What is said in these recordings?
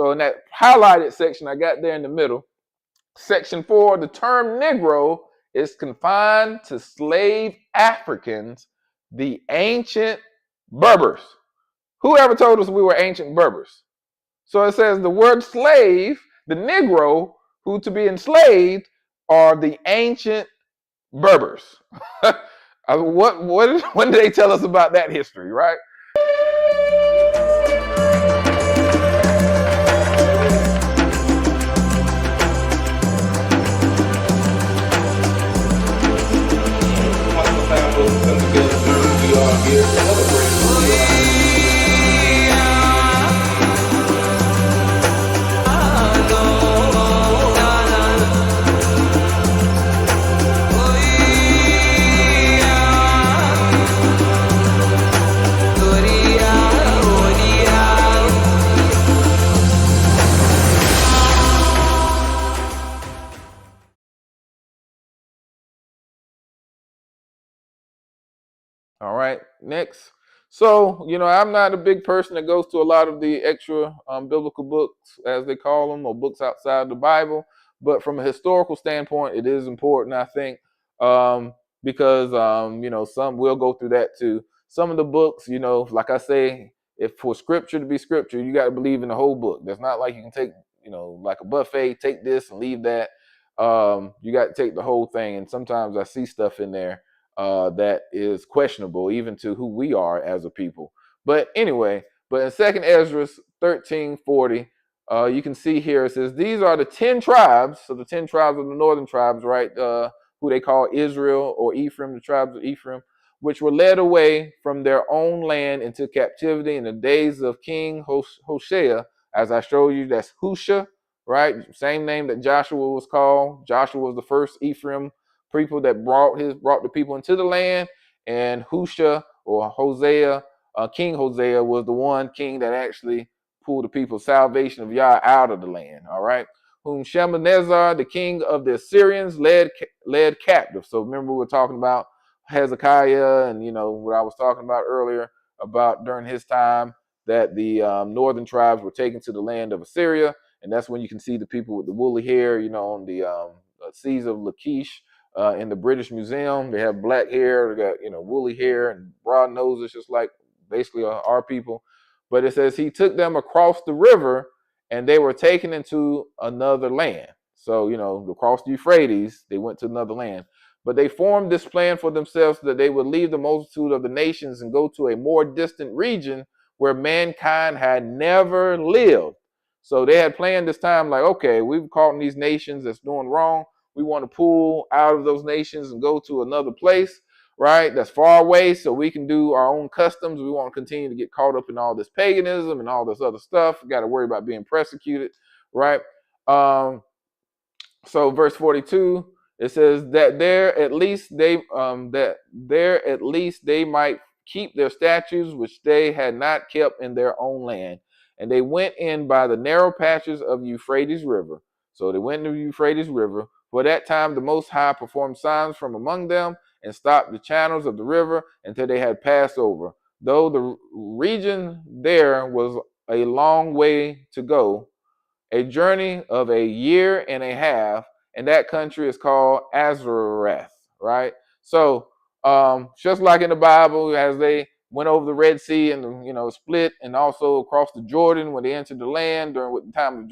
So in that highlighted section, I got there in the middle. Section 4, the term Negro is confined to slave Africans, the ancient Berbers. Who ever told us we were ancient Berbers? So it says the word slave, the Negro, who to be enslaved, are the ancient Berbers. What did they tell us about that history, right? All right, next. So, I'm not a big person that goes to a lot of the extra biblical books, as they call them, or books outside the Bible. But from a historical standpoint, it is important, I think, because, some will go through that too. Some of the books, like I say, if for scripture to be scripture, you got to believe in the whole book. That's not like you can take, like a buffet, take this and leave that. You got to take the whole thing. And sometimes I see stuff in there that is questionable even to who we are as a people. But anyway, but in 2nd Ezra 13:40, you can see here it says, these are the 10 tribes, so the 10 tribes of the northern tribes, right, who they call Israel or Ephraim, the tribes of Ephraim, which were led away from their own land into captivity in the days of King Hoshea. As I showed you, that's Husha, right? Same name that Joshua was called. Joshua was the first Ephraim people that brought the people into the land, and Husha or Hosea, King Hosea was the one king that actually pulled the people's salvation of Yah out of the land. All right, whom Shalmaneser, the king of the Assyrians, led captive. So remember, we were talking about Hezekiah, and what I was talking about earlier about during his time that the northern tribes were taken to the land of Assyria, and that's when you can see the people with the woolly hair, on the seas of Lachish. In the British Museum, they have black hair, they got woolly hair and broad noses, just like basically our people. But it says he took them across the river, and they were taken into another land. So across the Euphrates, they went to another land. But they formed this plan for themselves that they would leave the multitude of the nations and go to a more distant region where mankind had never lived. So they had planned this time like, okay, we've caught in these nations that's doing wrong. We want to pull out of those nations and go to another place, right? That's far away so we can do our own customs. We want to continue to get caught up in all this paganism and all this other stuff. We got to worry about being persecuted, right? So verse 42, it says that there at least they might keep their statutes, which they had not kept in their own land. And they went in by the narrow patches of Euphrates River. So they went to the Euphrates River. For that time, the Most High performed signs from among them and stopped the channels of the river until they had passed over. Though the region there was a long way to go, a journey of a year and a half, and that country is called Azareth, right? So just like in the Bible, as they went over the Red Sea and split, and also across the Jordan when they entered the land during the time of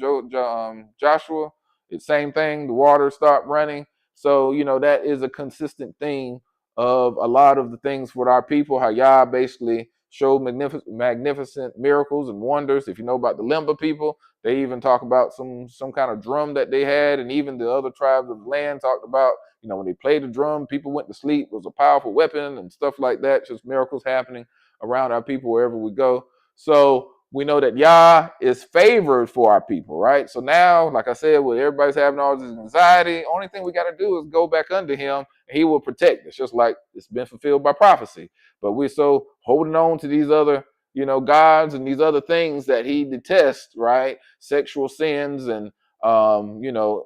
Joshua, it's same thing. The waters start running. So that is a consistent theme of a lot of the things with our people. How Yah basically showed magnificent miracles and wonders. If you know about the Limba people, they even talk about some kind of drum that they had, and even the other tribes of the land talked about, when they played the drum, people went to sleep. It was a powerful weapon and stuff like that. Just miracles happening around our people wherever we go. So we know that Yah is favored for our people, right? So now, like I said, when everybody's having all this anxiety, only thing we got to do is go back under him, and he will protect us, just like it's been fulfilled by prophecy. But we're so holding on to these other, gods and these other things that he detests, right? Sexual sins and,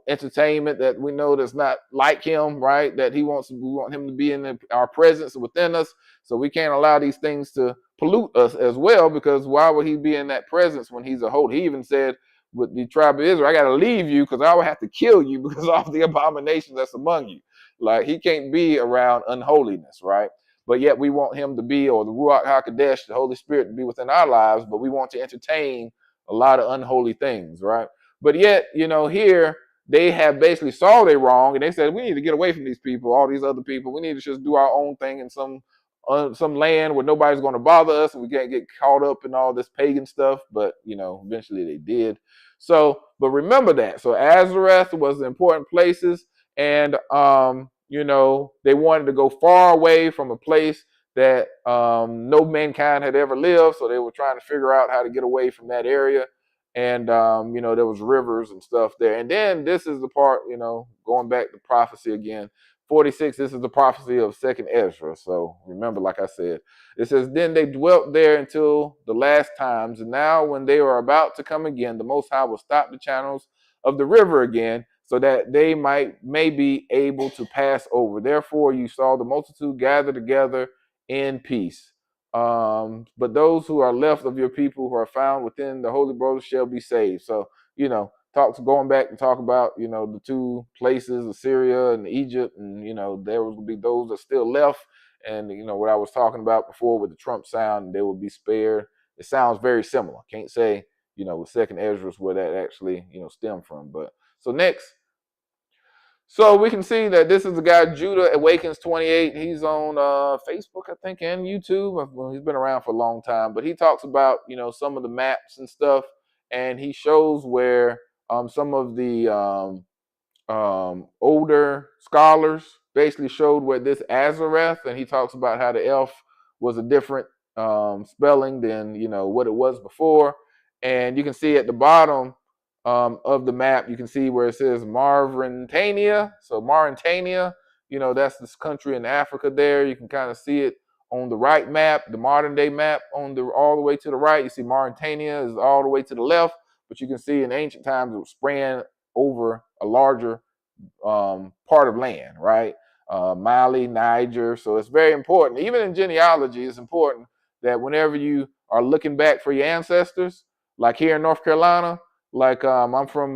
entertainment that we know that's not like him, right? That we want him to be in our presence within us. So we can't allow these things to pollute us as well, because why would he be in that presence when he's a holy? He even said, with the tribe of Israel, I got to leave you because I will have to kill you because of the abomination that's among you. Like he can't be around unholiness, right? But yet we want him to be, or the Ruach HaKodesh, the Holy Spirit, to be within our lives, but we want to entertain a lot of unholy things, right? But yet, here they have basically saw they wrong, and they said, we need to get away from these people, all these other people. We need to just do our own thing in some land where nobody's going to bother us, and we can't get caught up in all this pagan stuff. But eventually they did. So, but remember that. So Azareth was the important places, and they wanted to go far away from a place that no mankind had ever lived. So they were trying to figure out how to get away from that area. And there was rivers and stuff there. And then this is the part, going back to prophecy again. 46, this is the prophecy of second Ezra. So remember, like I said, it says, then they dwelt there until the last times. And now when they are about to come again, the Most High will stop the channels of the river again, so that they may be able to pass over. Therefore, you saw the multitude gather together in peace. But those who are left of your people who are found within the holy borders shall be saved. So, going back and talk about, the two places, Assyria and Egypt, and, there will be those that still left. And, what I was talking about before with the trump sound, they will be spared. It sounds very similar. Can't say, with second Ezra where that actually, stemmed from. But so next, so we can see that this is the guy, Judah Awakens 28. He's on Facebook, I think, and YouTube. Well, he's been around for a long time, but he talks about, some of the maps and stuff, and he shows where some of the older scholars basically showed where this Azareth, and he talks about how the F was a different spelling than, what it was before. And you can see at the bottom of the map, you can see where it says Mauritania. So Mauritania, that's this country in Africa there. You can kind of see it on the right map, the modern day map all the way to the right. You see Mauritania is all the way to the left, but you can see in ancient times it was spread over a larger part of land, right? Mali, Niger. So it's very important. Even in genealogy, it's important that whenever you are looking back for your ancestors, like here in North Carolina, like I'm from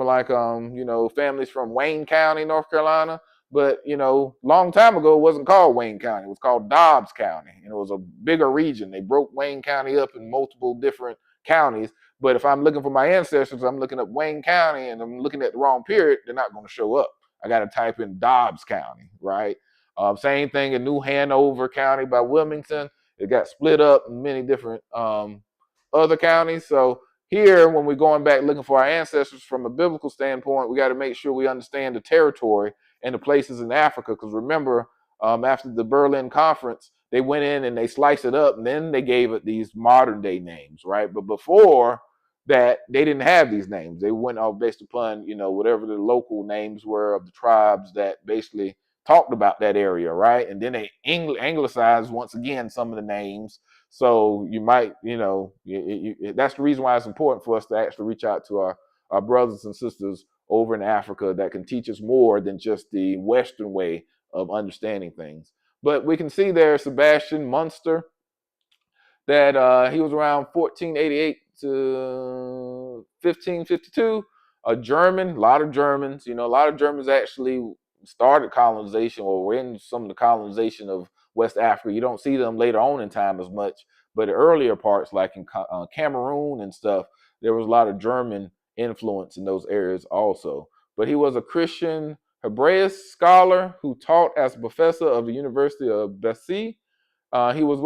families from Wayne County, North Carolina. But, long time ago, it wasn't called Wayne County. It was called Dobbs County. And it was a bigger region. They broke Wayne County up in multiple different counties. But if I'm looking for my ancestors, I'm looking up Wayne County and I'm looking at the wrong period, they're not going to show up. I got to type in Dobbs County, right? Same thing in New Hanover County by Wilmington. It got split up in many different other counties. So here, when we're going back looking for our ancestors from a biblical standpoint, we got to make sure we understand the territory and the places in Africa. Because remember, after the Berlin Conference, they went in and they sliced it up, and then they gave it these modern day names, right? But before that, they didn't have these names. They went all based upon, whatever the local names were of the tribes that basically talked about that area, right? And then they anglicized once again some of the names. So you might, that's the reason why it's important for us to actually reach out to our brothers and sisters over in Africa that can teach us more than just the Western way of understanding things. But we can see there Sebastian Munster, that he was around 1488 to 1552, a German. A lot of Germans, a lot of Germans actually started colonization or were in some of the colonization of West Africa. You don't see them later on in time as much, but the earlier parts, like in Cameroon and stuff, there was a lot of German influence in those areas also. But he was a Christian Hebraist scholar who taught as a professor of the University of Béziers. He was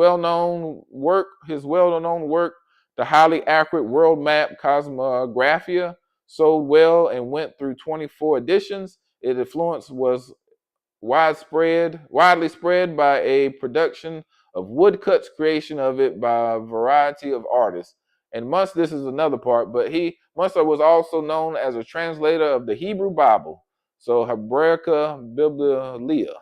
his well-known work, the highly accurate world map Cosmographia, sold well and went through 24 editions. Its influence was widely spread by a production of woodcuts creation of it by a variety of artists. And this is another part, but Munster was also known as a translator of the Hebrew Bible, so Hebraica Biblia.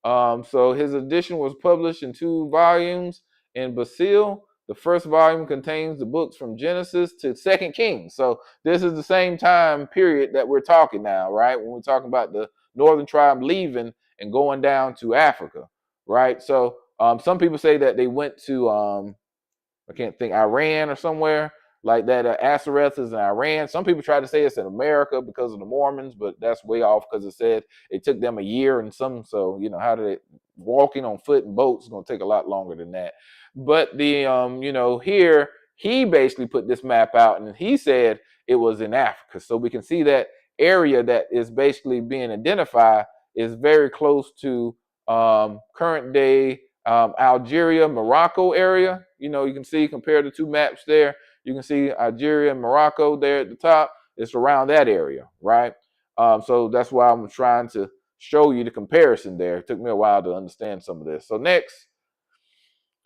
So his edition was published in 2 volumes in Basile. The first volume contains the books from Genesis to 2 Kings. So this is the same time period that we're talking now, right? When we're talking about the northern tribe leaving and going down to Africa, right? So some people say that they went to, I can't think, Iran or somewhere. like that Ashereth is in Iran. Some people try to say it's in America because of the Mormons, but that's way off because it said it took them a year and some. So, you know, how did it walking on foot and boats is going to take a lot longer than that. But the, you know, here he basically put this map out and he said it was in Africa. So we can see that area that is basically being identified is very close to current day Algeria, Morocco area. You know, you can see, compare the two maps there. You can see Algeria and Morocco there at the top. It's around that area, right? So that's why I'm trying to show you the comparison there. It took me a while to understand some of this. So next.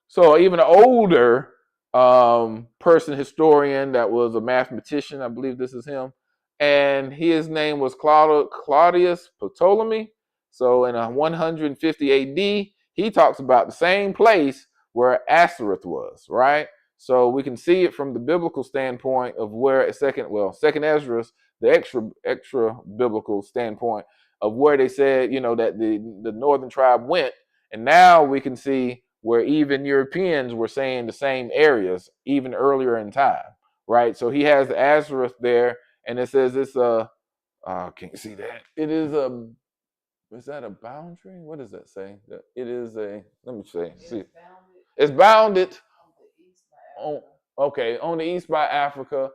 So even an older person, historian, that was a mathematician, I believe this is him, and his name was Claudius Ptolemy. So in 150 AD, he talks about the same place where Ashereth was, right? So we can see it from the biblical standpoint of where second Esdras, the extra biblical standpoint of where they said, you know, that the northern tribe went, and now we can see where even Europeans were saying the same areas even earlier in time, right? So he has the Azareth there, and it says it's can't see that. It is is that a boundary? What does that say? It is a, let me see. It's bounded on, okay, on the east by Africa,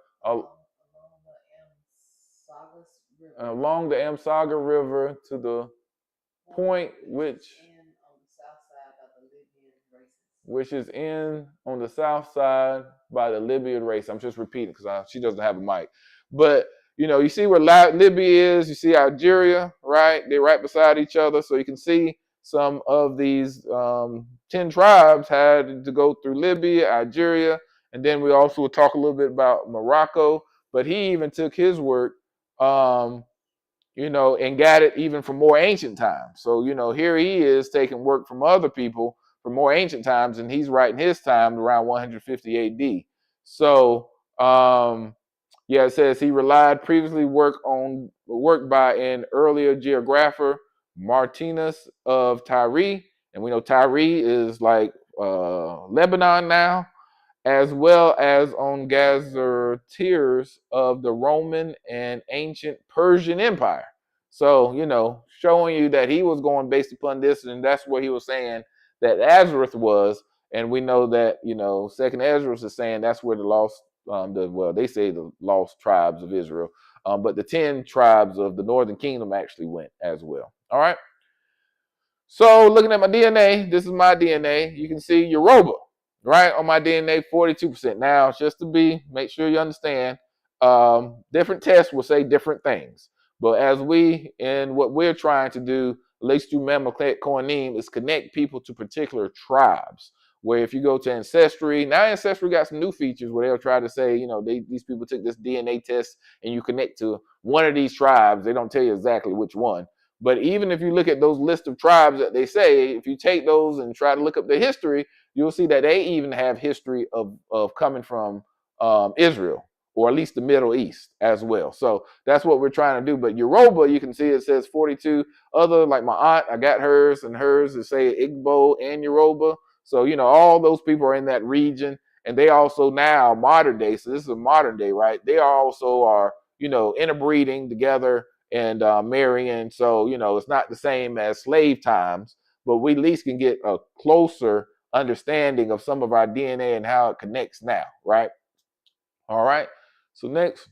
along the Amsaga River to the point which is in on the south side by the Libyan race. I'm just repeating because she doesn't have a mic. But, you know, you see where Libya is. You see Algeria, right? They're right beside each other. So you can see some of these 10 tribes had to go through Libya, Algeria. And then we also will talk a little bit about Morocco. But he even took his work, you know, and got it even from more ancient times. So, you know, here he is taking work from other people from more ancient times, and he's writing his time around 150 AD. So, yeah, it says he relied previously work by an earlier geographer, Martinus of Tyre, and we know Tyre is like Lebanon now, as well as on gazetteers of the Roman and ancient Persian Empire. So, you know, showing you that he was going based upon this, and that's what he was saying that Azareth was. And we know that, you know, Second Ezra is saying that's where the lost, they say the lost tribes of Israel, but the 10 tribes of the northern kingdom actually went as well. All right. So looking at my DNA, this is my DNA. You can see Yoruba, right? On my DNA, 42%. Now, just to make sure you understand, different tests will say different things. But as what we're trying to do, at least through Mamleket Kohanim, is connect people to particular tribes. Where if you go to Ancestry, now Ancestry got some new features where they'll try to say, you know, these people took this DNA test and you connect to one of these tribes. They don't tell you exactly which one. But even if you look at those list of tribes that they say, if you take those and try to look up their history, you'll see that they even have history of coming from Israel, or at least the Middle East as well. So that's what we're trying to do. But Yoruba, you can see it says 42. Other, like my aunt, I got hers, and hers is say Igbo and Yoruba. So, you know, all those people are in that region. And they also now, modern day, so this is a modern day, right? They also are, you know, interbreeding together and marrying. So, you know, it's not the same as slave times, but we at least can get a closer understanding of some of our DNA and how it connects now, right? All right. So next,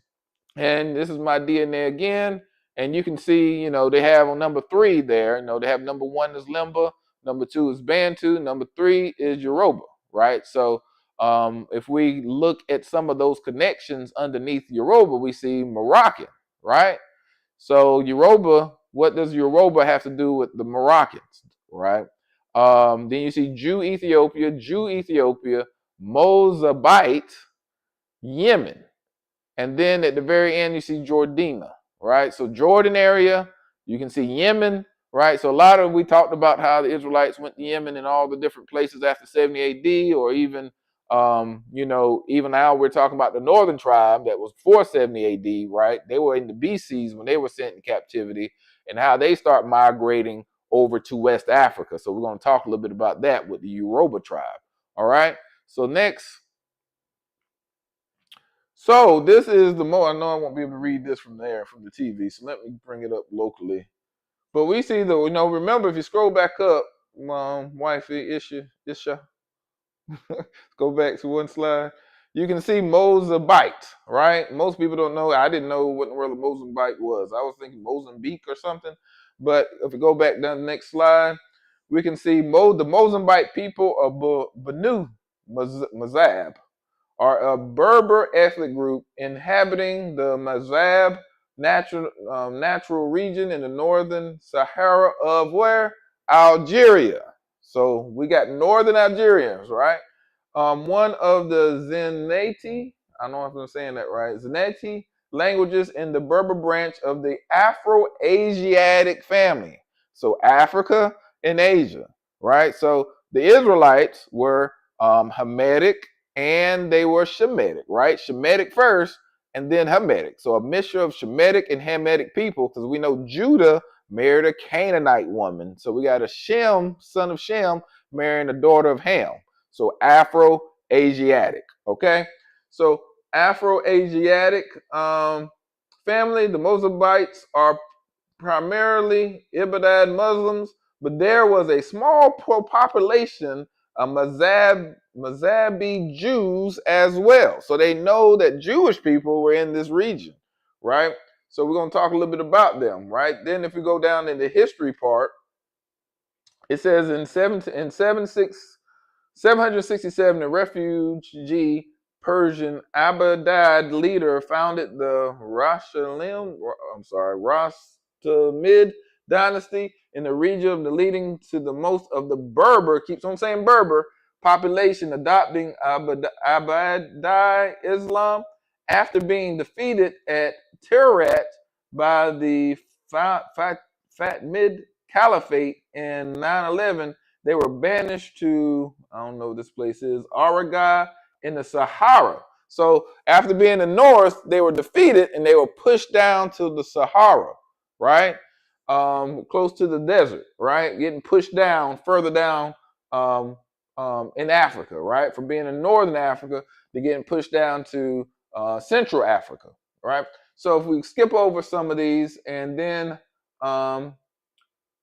and this is my DNA again. And you can see, you know, they have on number 3 there, you know, they have number 1 is Limba, number 2 is Bantu, number 3 is Yoruba, right? So if we look at some of those connections underneath Yoruba, we see Moroccan, right? So Yoruba, what does Yoruba have to do with the Moroccans, right? Then you see Jew Ethiopia, Mozabite, Yemen. And then at the very end, you see Jordana, right? So Jordan area, you can see Yemen, right? So we talked about how the Israelites went to Yemen and all the different places after 70 AD, or even, you know, even now we're talking about the northern tribe that was before 70 AD, right? They were in the BCs when they were sent in captivity, and how they start migrating over to West Africa. So we're going to talk a little bit about that with the Yoruba tribe, all right? So next, So this is the I know I won't be able to read this from there, from the TV, so let me bring it up locally. But we see the, remember if you scroll back up, wifey, Isha, go back to one slide. You can see Mozambique, right? Most people don't know. I didn't know what in the world Mozambique was. I was thinking Mozambique or something. But if we go back down the next slide, we can see the Mozambique people of Banu Mazab are a Berber ethnic group inhabiting the Maghreb natural region in the northern Sahara of where? Algeria. So we got northern Algerians, right? One of the Zenati, I don't know if I'm saying that right, Zenati languages in the Berber branch of the Afro-Asiatic family. So Africa and Asia, right? So the Israelites were Hamitic and they were Shemitic, right? Shemitic first and then Hamitic. So a mixture of Shemitic and Hamitic people, because we know Judah married a Canaanite woman. So we got a Shem, son of Shem, marrying a daughter of Ham. So Afro-Asiatic, okay? So Afro-Asiatic family, the Mozabites are primarily Ibadad Muslims, but there was a small population of Mazabi Jews as well. So they know that Jewish people were in this region, right? So we're going to talk a little bit about them, right? Then if we go down in the history part, it says in 767, a refugee Persian Abadad leader founded the Rastamid dynasty in the region leading to the most of the Berber, keeps on saying Berber, population adopting Abadai Islam after being defeated at Tuat by the Fatimid Caliphate in 911. They were banished to, I don't know what this place is, Araga in the Sahara. So after being in the north, they were defeated and they were pushed down to the Sahara, right? Close to the desert, right? Getting pushed down, further down in Africa, right? From being in northern Africa to getting pushed down to Central Africa, right? So if we skip over some of these and then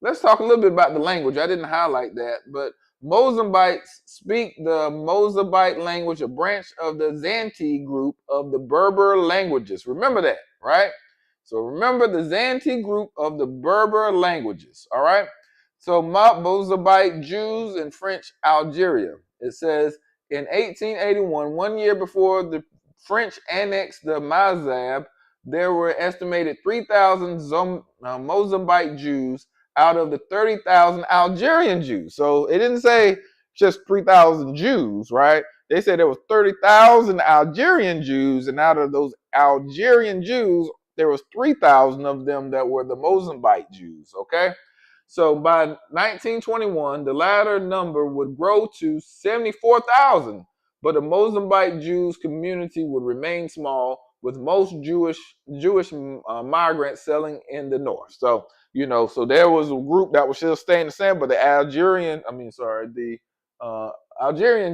let's talk a little bit about the language. I didn't highlight that, but Mozambites speak the Mozambite language, a branch of the Zanti group of the Berber languages. Remember that, right? So remember the Zanti group of the Berber languages, all right? So Mozambite Jews in French Algeria. It says in 1881, 1 year before the French annexed the Mazab, there were estimated 3,000 Mozambite Jews out of the 30,000 Algerian Jews. So it didn't say just 3,000 Jews, right? They said there was 30,000 Algerian Jews, and out of those Algerian Jews, there was 3,000 of them that were the Mozambite Jews, okay? So by 1921, the latter number would grow to 74,000, but the Mozambite Jews community would remain small, with most Jewish migrants settling in the north. So so there was a group that was still staying the same, but the Algerian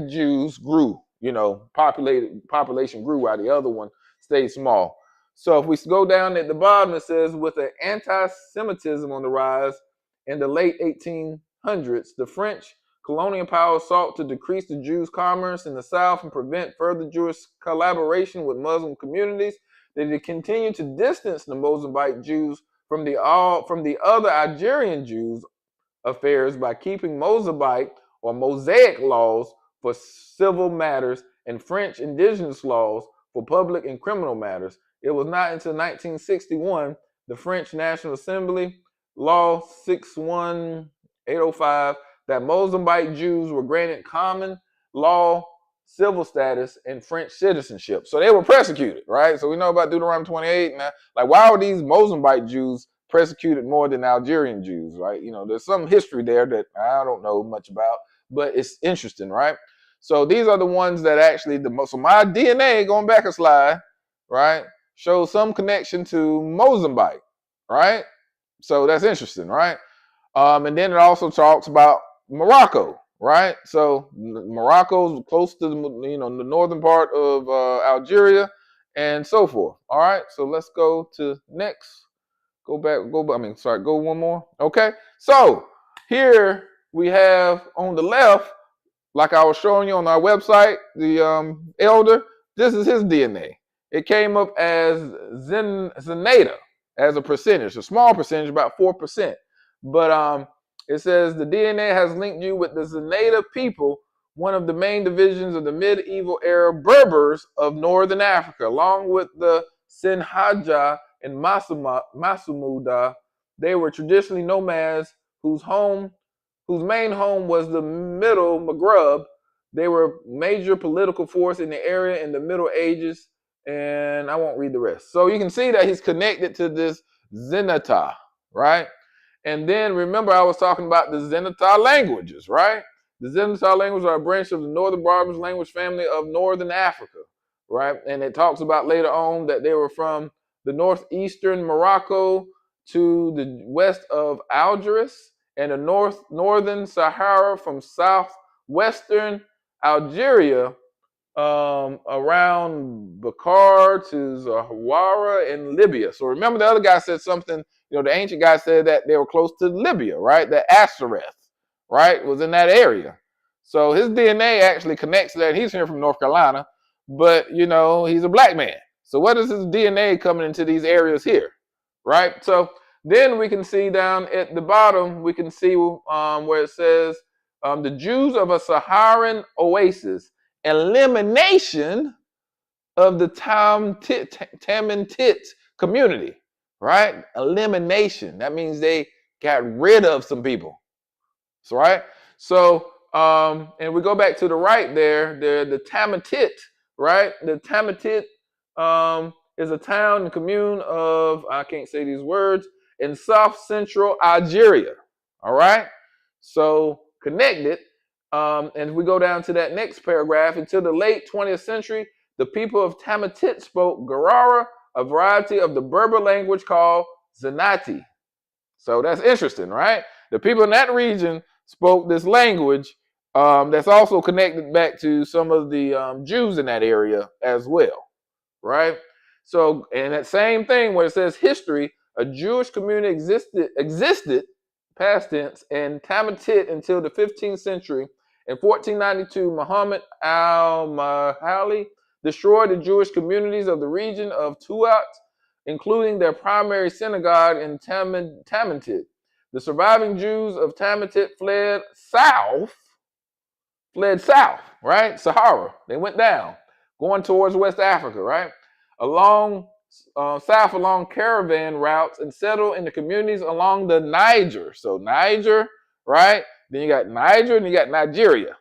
Jews grew, population grew while the other one stayed small. So if we go down at the bottom, it says with an anti-Semitism on the rise in the late 1800s, the French colonial power sought to decrease the Jews' commerce in the South and prevent further Jewish collaboration with Muslim communities. They continued to distance the Mozambique Jews from the other Algerian Jews affairs by keeping Mozambique or Mosaic laws for civil matters and French indigenous laws for public and criminal matters. It was not until 1961 the French National Assembly Law 61805 that Mozambique Jews were granted common law civil status and French citizenship. So they were persecuted, right? So we know about Deuteronomy 28. Now, why were these Mozambique Jews persecuted more than Algerian Jews, right? There's some history there that I don't know much about, but it's interesting, right? So these are the ones that actually so my DNA, going back a slide, right, shows some connection to Mozambique, right? So that's interesting, right? And then it also talks about Morocco, right? So Morocco's close to the northern part of Algeria, and so forth. All right, so let's go to next. Go back, go one more. Okay, so here we have on the left, like I was showing you on our website, the elder, this is his DNA. It came up as Zenata as a percentage, a small percentage, about 4%. But it says the DNA has linked you with the Zenata people, one of the main divisions of the medieval era Berbers of northern Africa, along with the Sinhaja and Masumuda. They were traditionally nomads whose main home was the middle Maghreb. They were major political force in the area in the Middle Ages, and I won't read the rest. So you can see that he's connected to this Zenata, right? And then remember I was talking about the Zenata languages, right? The Zenata languages are a branch of the Northern Berbers language family of Northern Africa, right? And it talks about later on that they were from the northeastern Morocco to the west of Algiers, and the northern Sahara from southwestern Algeria around Bakar to Zawara in Libya. So remember the other guy said something, the ancient guy said that they were close to Libya, right? That Ashereth, right, was in that area. So his DNA actually connects to that. He's here from North Carolina, but, he's a black man. So what is his DNA coming into these areas here, right? So then we can see down at the bottom, we can see where it says the Jews of a Saharan oasis, elimination of the Tamantit community, right? Elimination. That means they got rid of some people. So, right? So, and we go back to the right there, the Tamantit, right? The Tamantit is a town and commune of, I can't say these words, in south central Algeria. All right? So connected. And we go down to that next paragraph. Until the late 20th century, the people of Tamantit spoke Garara, a variety of the Berber language called Zenati. So that's interesting, right? The people in that region spoke this language that's also connected back to some of the Jews in that area as well, right? So, and that same thing where it says history, a Jewish community existed, past tense, in Tamantit until the 15th century. In 1492, Muhammad al-Mahali destroyed the Jewish communities of the region of Tuat, including their primary synagogue in Tamantit. The surviving Jews of Tamantit fled south, right? Sahara. They went down, going towards West Africa, right? South along caravan routes and settled in the communities along the Niger. So Niger, right? Then you got Niger and you got Nigeria,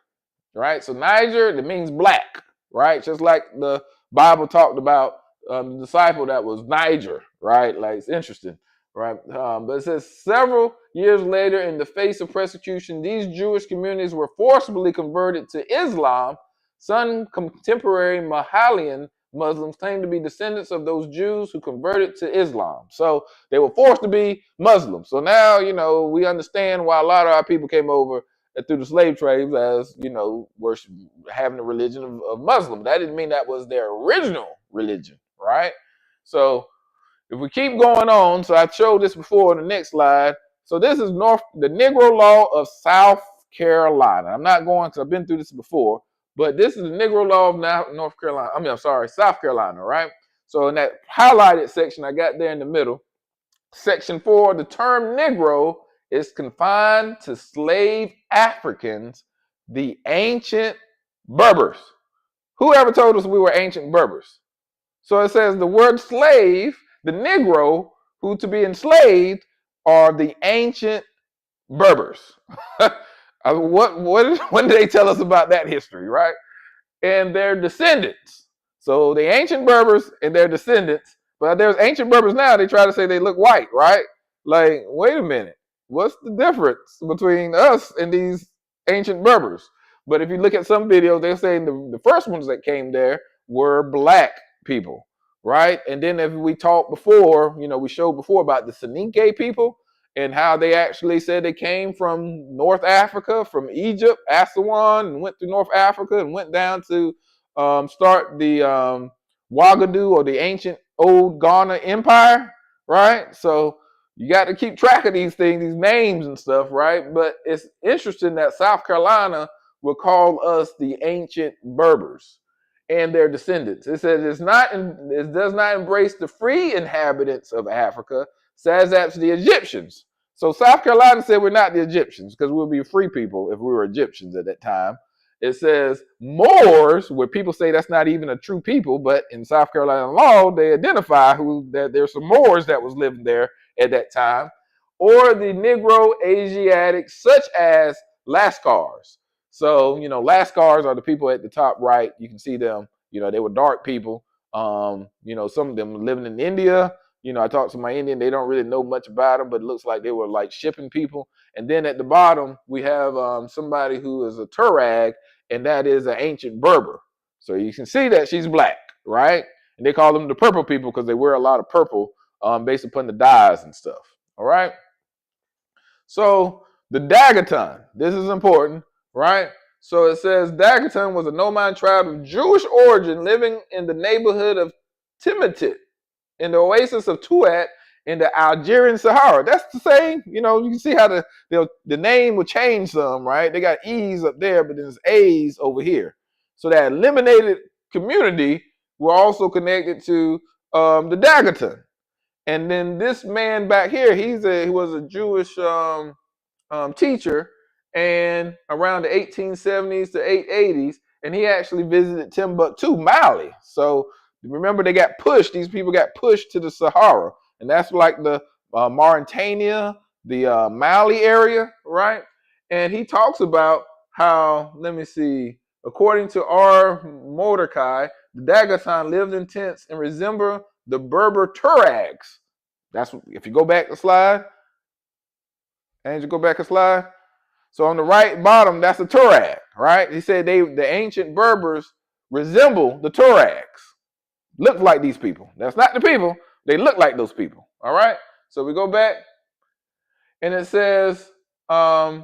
right? So Niger, that means black, right? Just like the Bible talked about the disciple that was Niger, right? Like, it's interesting, right? But it says several years later, in the face of persecution, these Jewish communities were forcibly converted to Islam. Some contemporary Mahalian Muslims claim to be descendants of those Jews who converted to Islam. So they were forced to be Muslims. So now, we understand why a lot of our people came over through the slave trades as, worship, having the religion of Muslim. That didn't mean that was their original religion, right? So if we keep going on, so I showed this before in the next slide. So this is the Negro Law of South Carolina. I'm not going because I've been through this before, but this is the Negro Law of South Carolina, right? So in that highlighted section, I got there in the middle, section 4, the term Negro is confined to slave Africans, the ancient Berbers. Who ever told us we were ancient Berbers? So it says the word slave, the Negro, who to be enslaved, are the ancient Berbers. What did they tell us about that history, right? And their descendants. So the ancient Berbers and their descendants, but there's ancient Berbers now, they try to say they look white, right? Like, wait a minute. What's the difference between us and these ancient Berbers? But if you look at some videos, they're saying the first ones that came there were black people, right? And then if we talked before, we showed before about the Soninke people and how they actually said they came from North Africa, from Egypt, Aswan, and went through North Africa and went down to start the Ouagadougou, or the ancient old Ghana Empire, right? So you got to keep track of these things, these names and stuff, right? But it's interesting that South Carolina will call us the ancient Berbers and their descendants. It says it does not embrace the free inhabitants of Africa, says that's the Egyptians. So South Carolina said we're not the Egyptians because we'll be free people if we were Egyptians at that time. It says Moors, where people say that's not even a true people, but in South Carolina law, they identify that there's some Moors that was living there at that time, or the Negro Asiatics, such as Lascars. So, Lascars are the people at the top right. You can see them. They were dark people. Some of them living in India. I talked to my Indian. They don't really know much about them, but it looks like they were like shipping people. And then at the bottom, we have somebody who is a Turag, and that is an ancient Berber. So you can see that she's black, right? And they call them the purple people because they wear a lot of purple based upon the dyes and stuff. All right. So the Daguerreotypes, this is important, right? So it says Daguerreotypes was a nomad tribe of Jewish origin living in the neighborhood of Timitit in the oasis of Tuat in the Algerian Sahara. That's the same, you can see how the name will change some, right? They got E's up there, but there's A's over here. So that eliminated community were also connected to the Daguerreotypes. And then this man back here, he was a Jewish teacher, and around the 1870s to 880s, and he actually visited Timbuktu, Mali. So remember, these people got pushed to the Sahara, and that's like the Mauritania, the Mali area, right? And he talks about how, let me see, according to R. Mordecai, the Daguerreotypes lived in tents and resemble the Berber Turags. That's if you go back a slide. Angel, go back a slide. So on the right bottom, that's the Turag, right? He said the ancient Berbers resemble the Turags. Look like these people. That's not the people. They look like those people. All right. So we go back, and it says, let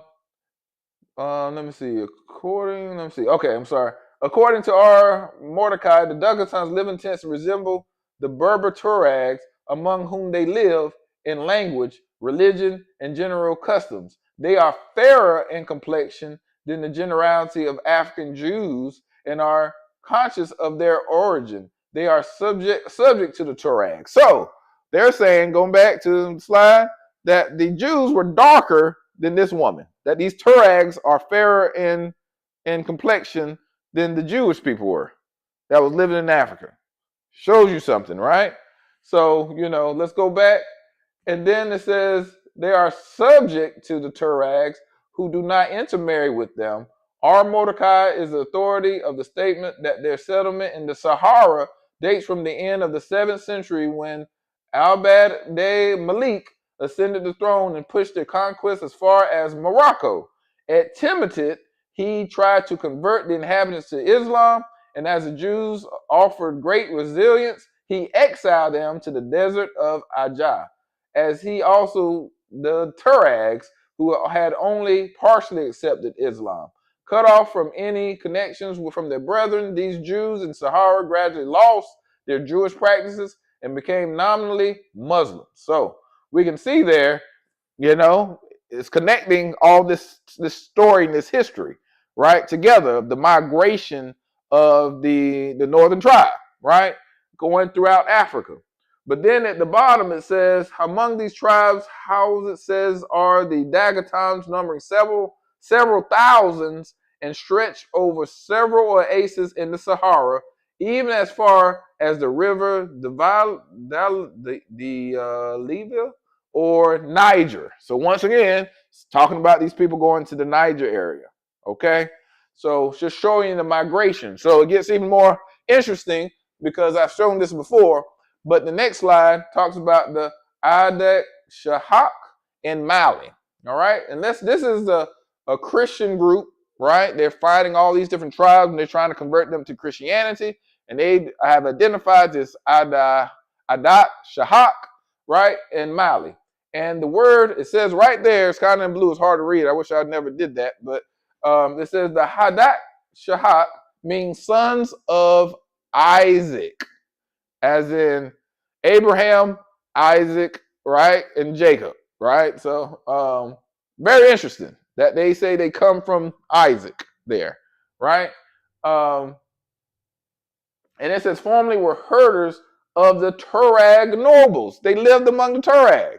me see. Okay, I'm sorry. According to R. Mordecai, the Daguerreotypes live in tents and resemble the Berber Turags, among whom they live in language, religion, and general customs. They are fairer in complexion than the generality of African Jews and are conscious of their origin. They are subject to the Turags. So they're saying, going back to the slide, that the Jews were darker than this woman, that these Turags are fairer in complexion than the Jewish people were that was living in Africa. Shows you something, right? So, let's go back. And then it says they are subject to the Turags who do not intermarry with them. R. Mordecai is the authority of the statement that their settlement in the Sahara dates from the end of the 7th century when Al-Bad-Malik ascended the throne and pushed their conquest as far as Morocco. At Timitit, he tried to convert the inhabitants to Islam, and as the Jews offered great resilience, he exiled them to the desert of Ajah, as he also the Turags, who had only partially accepted Islam. Cut off from any connections from their brethren, these Jews in Sahara gradually lost their Jewish practices and became nominally Muslim. So we can see there, it's connecting all this story and this history, right, together, the migration of the northern tribe, right, going throughout Africa. But then at the bottom it says, among these tribes, it says, are the Daguerreotypes numbering several thousands and stretch over several oases in the Sahara, even as far as the river Libya or Niger. So once again, it's talking about these people going to the Niger area. Okay, so just showing you the migration. So it gets even more interesting because I've shown this before. But the next slide talks about the Adak Shahak in Mali. All right, and this is a Christian group, right? They're fighting all these different tribes and they're trying to convert them to Christianity. And they have identified this Adak Shahak, right, in Mali. And the word, it says right there, it's kind of in blue, it's hard to read. I wish I never did that. But it says the Hadak Shahak means sons of Isaac. as in Abraham, Isaac, right, and Jacob, right? So very interesting that they say they come from Isaac there, right? Um, and it says formerly were herders of the Tuareg nobles. They lived among the Tuareg,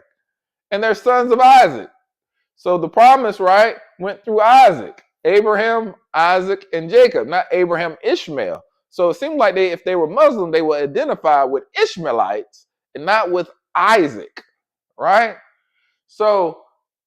and they're sons of Isaac. So the promise, right, went through Isaac, Abraham, Isaac, and Jacob, not Abraham, Ishmael. So it seemed like if they were Muslim, they were identified with Ishmaelites and not with Isaac, right? So,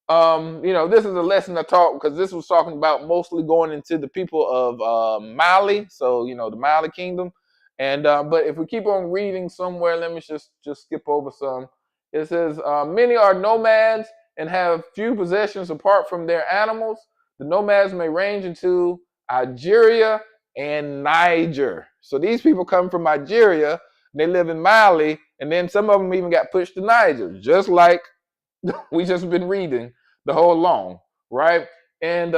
this is a lesson I taught because this was talking about mostly going into the people of Mali, so the Mali kingdom. And but if we keep on reading somewhere, let me just skip over some. It says many are nomads and have few possessions apart from their animals. The nomads may range into Algeria and Niger. So these people come from Algeria, they live in Mali, and then some of them even got pushed to Niger, just like we just been reading the whole long, right? And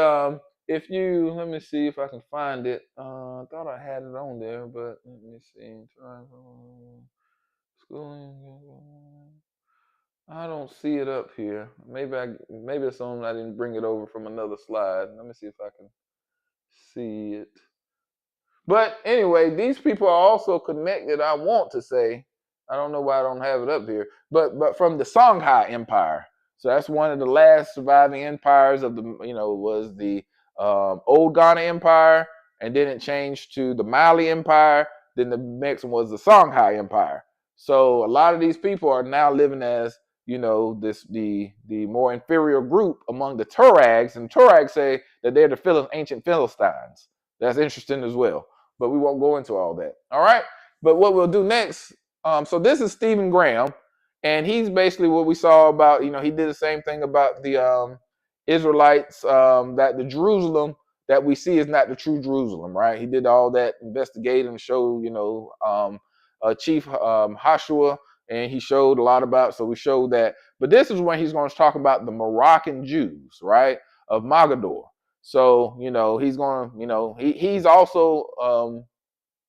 if you, let me see if I can find it. I thought I had it on there, but let me see. Schooling. I don't see it up here. Maybe it's on. I didn't bring it over from another slide. Let me see if I can see it. But anyway, these people are also connected. I want to say, I don't know why I don't have it up here, but from the Songhai Empire. So that's one of the last surviving empires of the, was the Old Ghana Empire, and then it changed to the Mali Empire. Then the next one was the Songhai Empire. So a lot of these people are now living as, the more inferior group among the Tuaregs, and Tuaregs say that they're the ancient Philistines. That's interesting as well, but we won't go into all that. All right, but what we'll do next. So this is Stephen Graham, and he's basically what we saw about. He did the same thing about the Israelites. That the Jerusalem that we see is not the true Jerusalem, right? He did all that investigating, showed Chief Hashua, and he showed a lot about. So we showed that. But this is when he's going to talk about the Moroccan Jews, right, of Mogador. So, he's going to, he's also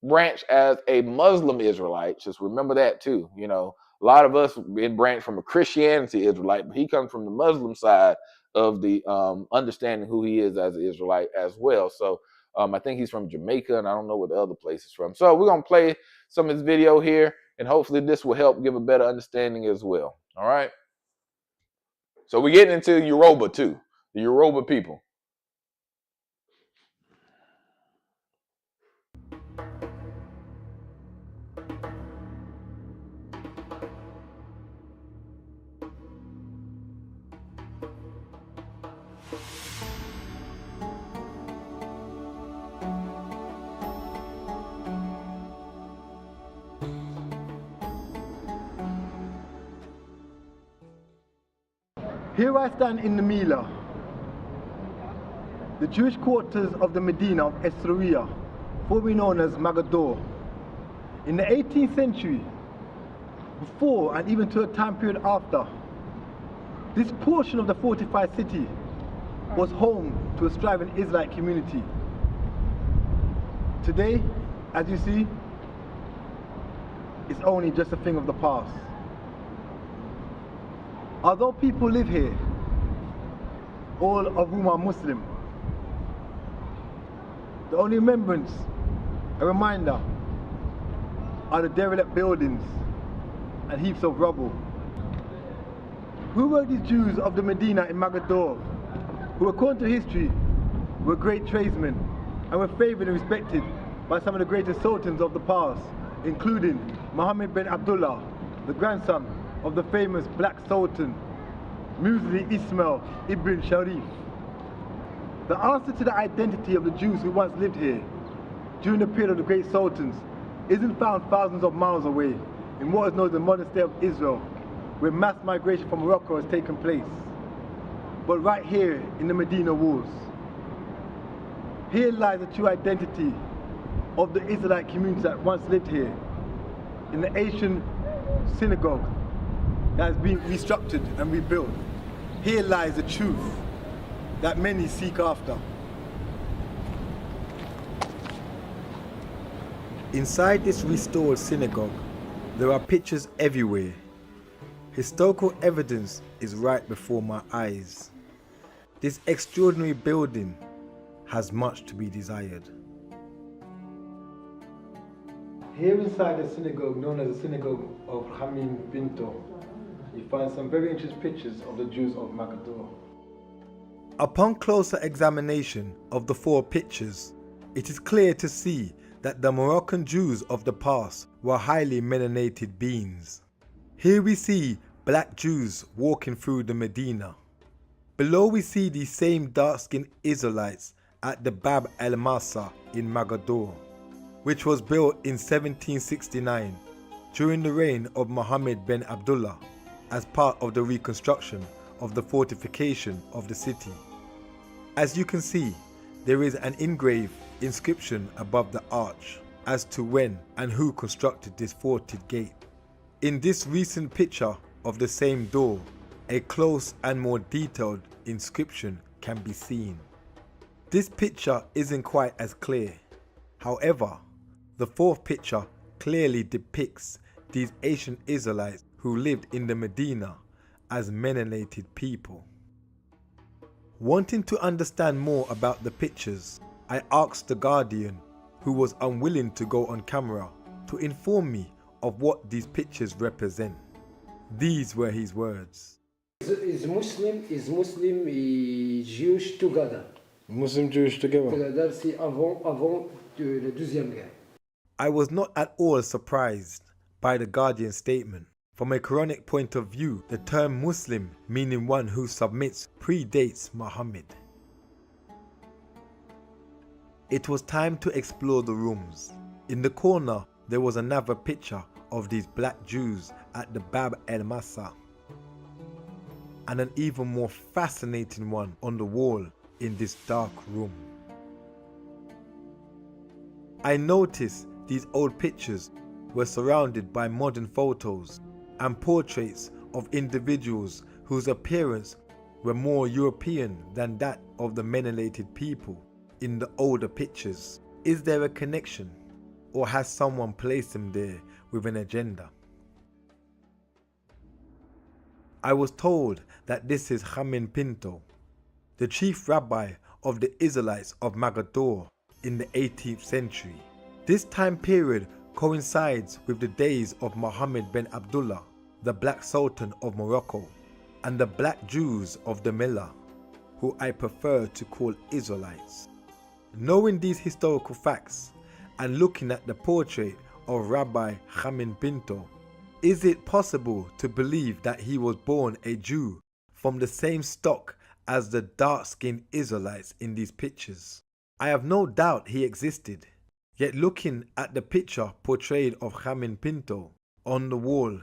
branched as a Muslim Israelite. Just remember that too. A lot of us been branched from a Christianity Israelite, but he comes from the Muslim side of the understanding who he is as an Israelite as well. So I think he's from Jamaica, and I don't know what the other place is from. So we're going to play some of his video here, and hopefully this will help give a better understanding as well. All right. So we're getting into Yoruba too, the Yoruba people. Here I stand in the Mila, the Jewish quarters of the Medina of Esrauia, formerly known as Mogador. In the 18th century, before and even to a time period after, this portion of the fortified city was home to a thriving Israelite community. Today, as you see, it's only just a thing of the past. Although people live here, all of whom are Muslim, the only remembrance, a reminder, are the derelict buildings and heaps of rubble. Who were these Jews of the Medina in Mogador, who according to history were great tradesmen and were favoured and respected by some of the greatest sultans of the past, including Muhammad bin Abdullah, the grandson of the famous Black Sultan, Musli Ismail ibn Sharif. The answer to the identity of the Jews who once lived here during the period of the great sultans isn't found thousands of miles away in what is known as the modern state of Israel, where mass migration from Morocco has taken place, but right here in the Medina walls. Here lies the true identity of the Israelite community that once lived here, in the ancient synagogue that has been restructured and rebuilt. Here lies the truth that many seek after. Inside this restored synagogue There are pictures everywhere. Historical evidence is right before my eyes. This extraordinary building has much to be desired. Here inside the synagogue, known as the synagogue of Hamim Binto, you find some very interesting pictures of the Jews of Maghreb. Upon closer examination of the 4 pictures, it is clear to see that the Moroccan Jews of the past were highly melanated beings. Here we see black Jews walking through the Medina. Below we see these same dark-skinned Israelites at the Bab el-Masa in Maghreb, which was built in 1769 during the reign of Muhammad bin Abdullah as part of the reconstruction of the fortification of the city. As you can see, there is an engraved inscription above the arch as to when and who constructed this forted gate. In this recent picture of the same door, a close and more detailed inscription can be seen. This picture isn't quite as clear. However, the 4th picture clearly depicts these ancient Israelites who lived in the Medina as melanated people. Wanting to understand more about the pictures, I asked the Guardian, who was unwilling to go on camera, to inform me of what these pictures represent. These were his words. Is Muslim Jewish together. Muslim Jewish together. Together, c'est avant la Deuxième Guerre. I was not at all surprised by the Guardian's statement. From a Quranic point of view, the term Muslim, meaning one who submits, predates Muhammad. It was time to explore the rooms. In the corner, there was another picture of these black Jews at the Bab el-Masa, and an even more fascinating one on the wall in this dark room. I noticed these old pictures were surrounded by modern photos and portraits of individuals whose appearance were more European than that of the melanated people in the older pictures. Is there a connection, or has someone placed them there with an agenda? I was told that this is Hamim Pinto, the chief rabbi of the Israelites of Maghreb in the 18th century. This time period coincides with the days of Muhammad bin Abdullah, the Black Sultan of Morocco, and the Black Jews of the Millah, who I prefer to call Israelites. Knowing these historical facts and looking at the portrait of Rabbi Hamim Pinto, is it possible to believe that he was born a Jew from the same stock as the dark-skinned Israelites in these pictures? I have no doubt he existed, yet looking at the picture portrayed of Hamim Pinto on the wall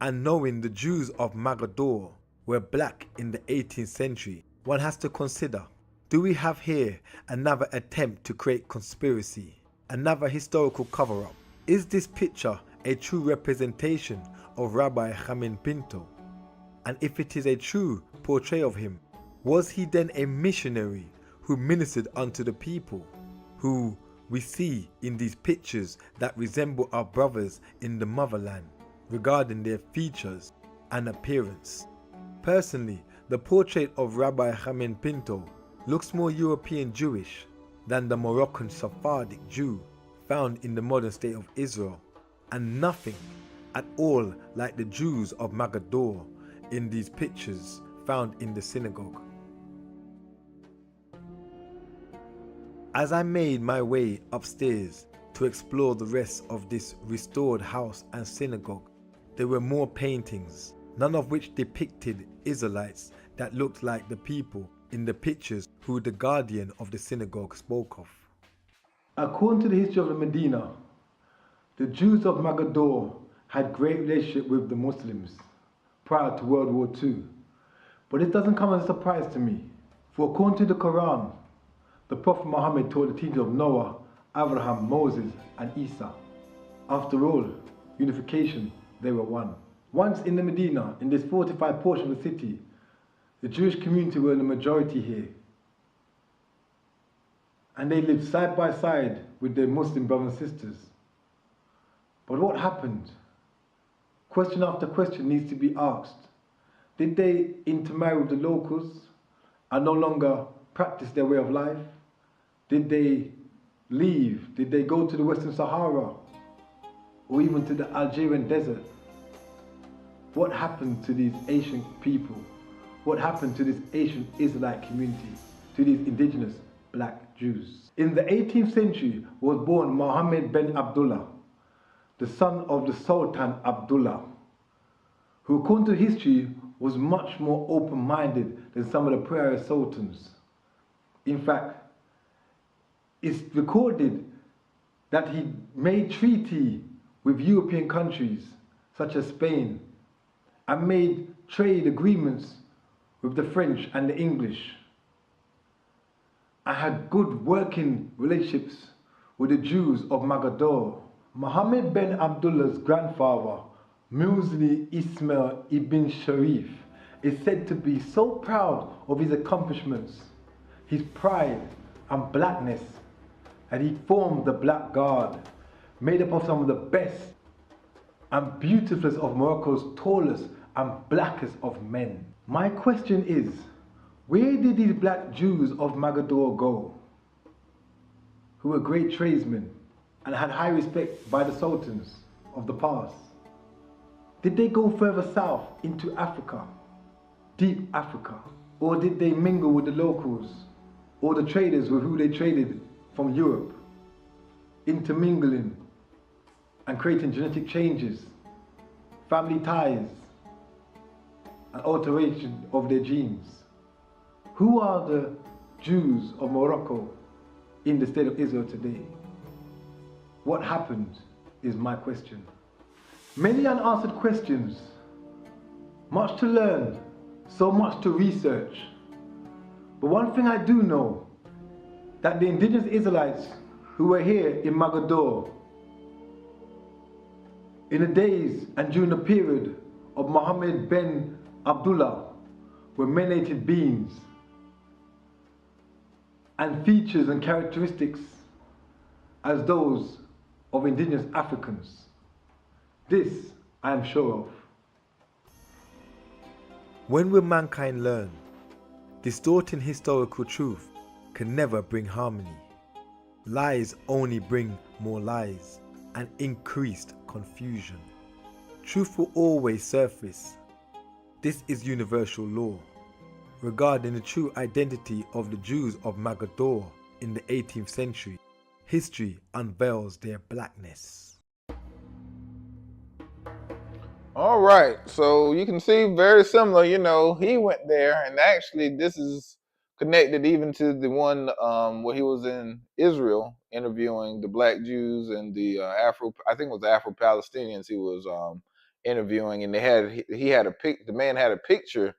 and knowing the Jews of Maghreb were black in the 18th century, one has to consider, do we have here another attempt to create conspiracy, another historical cover-up? Is this picture a true representation of Rabbi Hamim Pinto? And if it is a true portrayal of him, was he then a missionary who ministered unto the people, who we see in these pictures that resemble our brothers in the motherland regarding their features and appearance? Personally, the portrait of Rabbi Hamim Pinto looks more European Jewish than the Moroccan Sephardic Jew found in the modern state of Israel, and nothing at all like the Jews of Maghreb in these pictures found in the synagogue. As I made my way upstairs to explore the rest of this restored house and synagogue, there were more paintings, none of which depicted Israelites that looked like the people in the pictures who the Guardian of the synagogue spoke of. According to the history of the Medina, the Jews of Maghreb had great relationship with the Muslims prior to World War II. But it doesn't come as a surprise to me, for according to the Quran, the Prophet Muhammad taught the teachings of Noah, Abraham, Moses, and Isa. After all, unification, they were one. Once in the Medina, in this fortified portion of the city, the Jewish community were in the majority here. And they lived side by side with their Muslim brothers and sisters. But what happened? question after question needs to be asked. Did they intermarry with the locals and no longer practice their way of life? Did they leave? Did they go to the Western Sahara or even to the Algerian desert? What happened to these ancient people? What happened to this ancient Israelite community, to these indigenous black Jews? In the 18th century was born Mohammed ben Abdullah, the son of the Sultan Abdullah, who according to history was much more open-minded than some of the prior sultans. In fact, it's recorded that he made treaty with European countries such as Spain and made trade agreements with the French and the English. I had good working relationships with the Jews of Magador. Mohammed ben Abdullah's grandfather, Muslih Ismail ibn Sharif, is said to be so proud of his accomplishments, his pride and blackness, that he formed the Black Guard, made up of some of the best and beautifulest of Morocco's tallest and blackest of men. My question is, where did these black Jews of Magador go, who were great tradesmen and had high respect by the sultans of the past? Did they go further south into Africa, deep Africa, or did they mingle with the locals or the traders with who they traded from Europe, intermingling and creating genetic changes, family ties, and alteration of their genes? Who are the Jews of Morocco in the state of Israel today? What happened is my question. Many unanswered questions, much to learn, so much to research. But one thing I do know, that the indigenous Israelites who were here in Magador in the days and during the period of Mohammed ben Abdullah were melanated beings and features and characteristics as those of indigenous Africans. This I am sure of. When will mankind learn? Distorting historical truth can never bring harmony. Lies only bring more lies and increased confusion. Truth will always surface. This is universal law. Regarding the true identity of the Jews of Magador in the 18th century, history unveils their blackness. All right, so you can see very similar, he went there, and actually this is connected even to the one where he was in Israel interviewing the black Jews and the I think it was Afro-Palestinians he was interviewing, and the man had a picture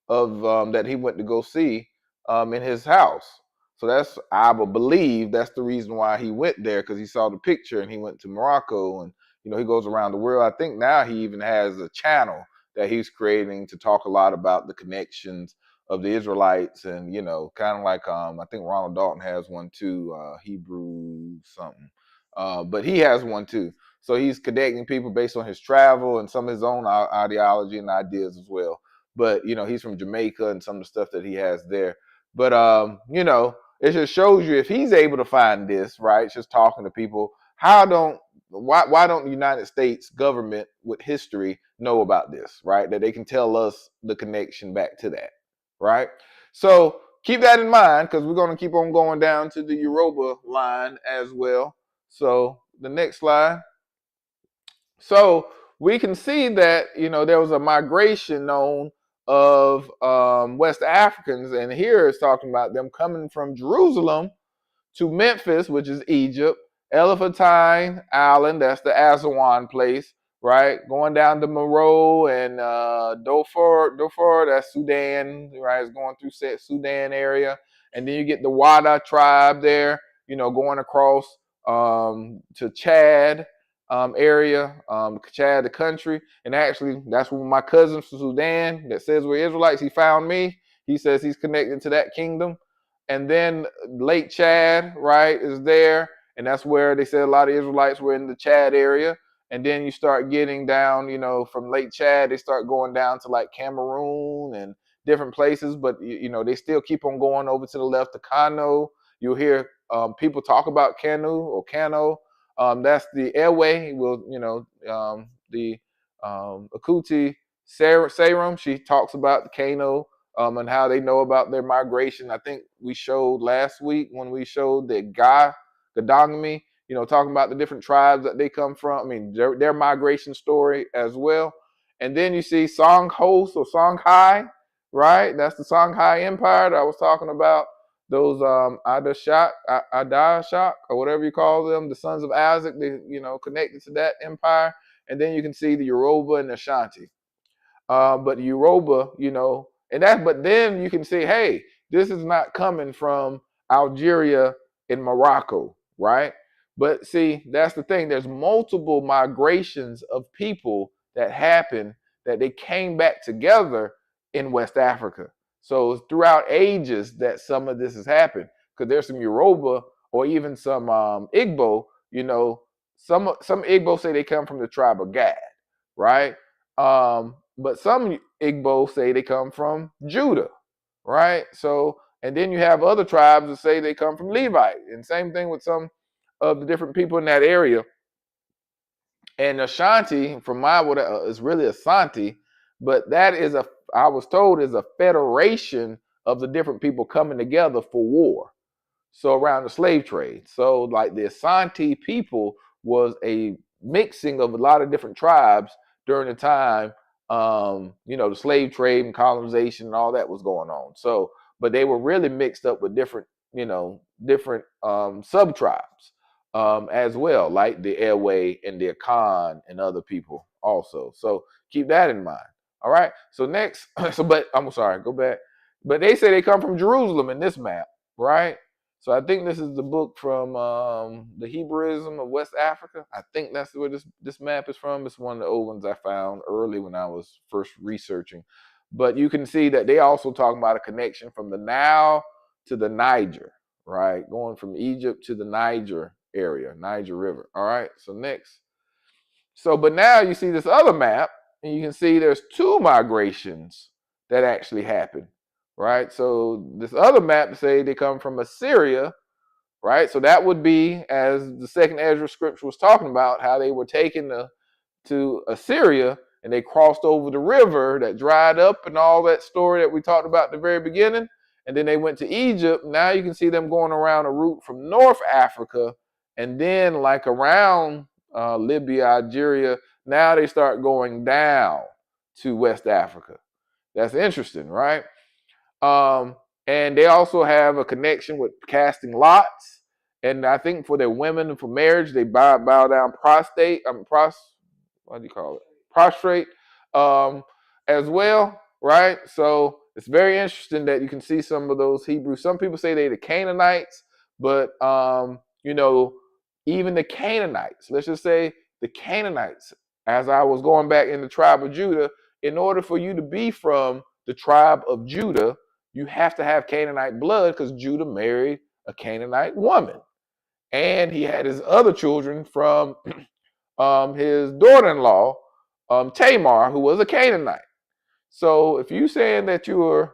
of that he went to go see in his house. So I believe that's the reason why he went there, because he saw the picture and he went to Morocco, and he goes around the world. I think now he even has a channel that he's creating to talk a lot about the connections of the Israelites, and kind of like I think Ronald Dalton has one too, Hebrew something, but he has one too. So he's connecting people based on his travel and some of his own ideology and ideas as well. But he's from Jamaica and some of the stuff that he has there. But it just shows you, if he's able to find this, right, just talking to people, why don't the United States government with history know about this, right? That they can tell us the connection back to that, right? So keep that in mind, because we're going to keep on going down to the Yoruba line as well. So the next slide. So we can see that, there was a migration known of West Africans, and here it's talking about them coming from Jerusalem to Memphis, which is Egypt, Elephantine Island, that's the Aswan place, right? Going down to Meroe and Darfur, that's Sudan, right? It's going through Sudan area. And then you get the Wada tribe there, going across to Chad area, Chad, the country. And actually, that's where my cousin from Sudan that says we're Israelites, he found me. He says he's connected to that kingdom. And then Lake Chad, right, is there. And that's where they said a lot of Israelites were in the Chad area. And then you start getting down, from Lake Chad, they start going down to like Cameroon and different places, but they still keep on going over to the left to Kano. You'll hear people talk about Kanu or Kano. That's the airway. The Akuti Sarum, she talks about the Kano and how they know about their migration. I think we showed last week when we showed the Gadangmi, talking about the different tribes that they come from. I mean, their migration story as well. And then you see Songhos or Songhai, right? That's the Songhai Empire that I was talking about. Those Adashak, or whatever you call them, the sons of Isaac, they connected to that empire. And then you can see the Yoruba and the Ashanti. But Yoruba, but then you can say, hey, this is not coming from Algeria and Morocco, right? But see, that's the thing. There's multiple migrations of people that happen that they came back together in West Africa. So throughout ages that some of this has happened, because there's some Yoruba or even some Igbo, some Igbo say they come from the tribe of Gad, right? But some Igbo say they come from Judah, right? So, and then you have other tribes that say they come from Levite, and same thing with some of the different people in that area. And Ashanti, from my is really Asante, but that is I was told, is a federation of the different people coming together for war. So around the slave trade. So like the Asante people was a mixing of a lot of different tribes during the time, the slave trade and colonization and all that was going on. So, but they were really mixed up with different sub tribes as well, like the Airway and the Akan and other people also. So keep that in mind. All right. So next, but I'm sorry, go back. But they say they come from Jerusalem in this map, right? So I think this is the book from the Hebraism of West Africa. I think that's where this map is from. It's one of the old ones I found early when I was first researching. But you can see that they also talk about a connection from the Nile to the Niger, right? Going from Egypt to the Niger area, Niger River. All right, so next. So, but now you see this other map, and you can see there's two migrations that actually happen. Right, so this other map say they come from Assyria, right? So that would be, as the second Ezra scripture was talking about, how they were taken to Assyria and they crossed over the river that dried up and all that story that we talked about at the very beginning. And then they went to Egypt. Now you can see them going around a route from North Africa and then like around Libya, Algeria. Now they start going down to West Africa. That's interesting, right? And they also have a connection with casting lots. And I think for their women and for marriage, they bow down prostrate, as well, right? So it's very interesting that you can see some of those Hebrews. Some people say they're the Canaanites, but even the Canaanites, let's just say the Canaanites, as I was going back in the tribe of Judah, in order for you to be from the tribe of Judah, you have to have Canaanite blood because Judah married a Canaanite woman. And he had his other children from his daughter-in-law, Tamar, who was a Canaanite. So if you're saying that you were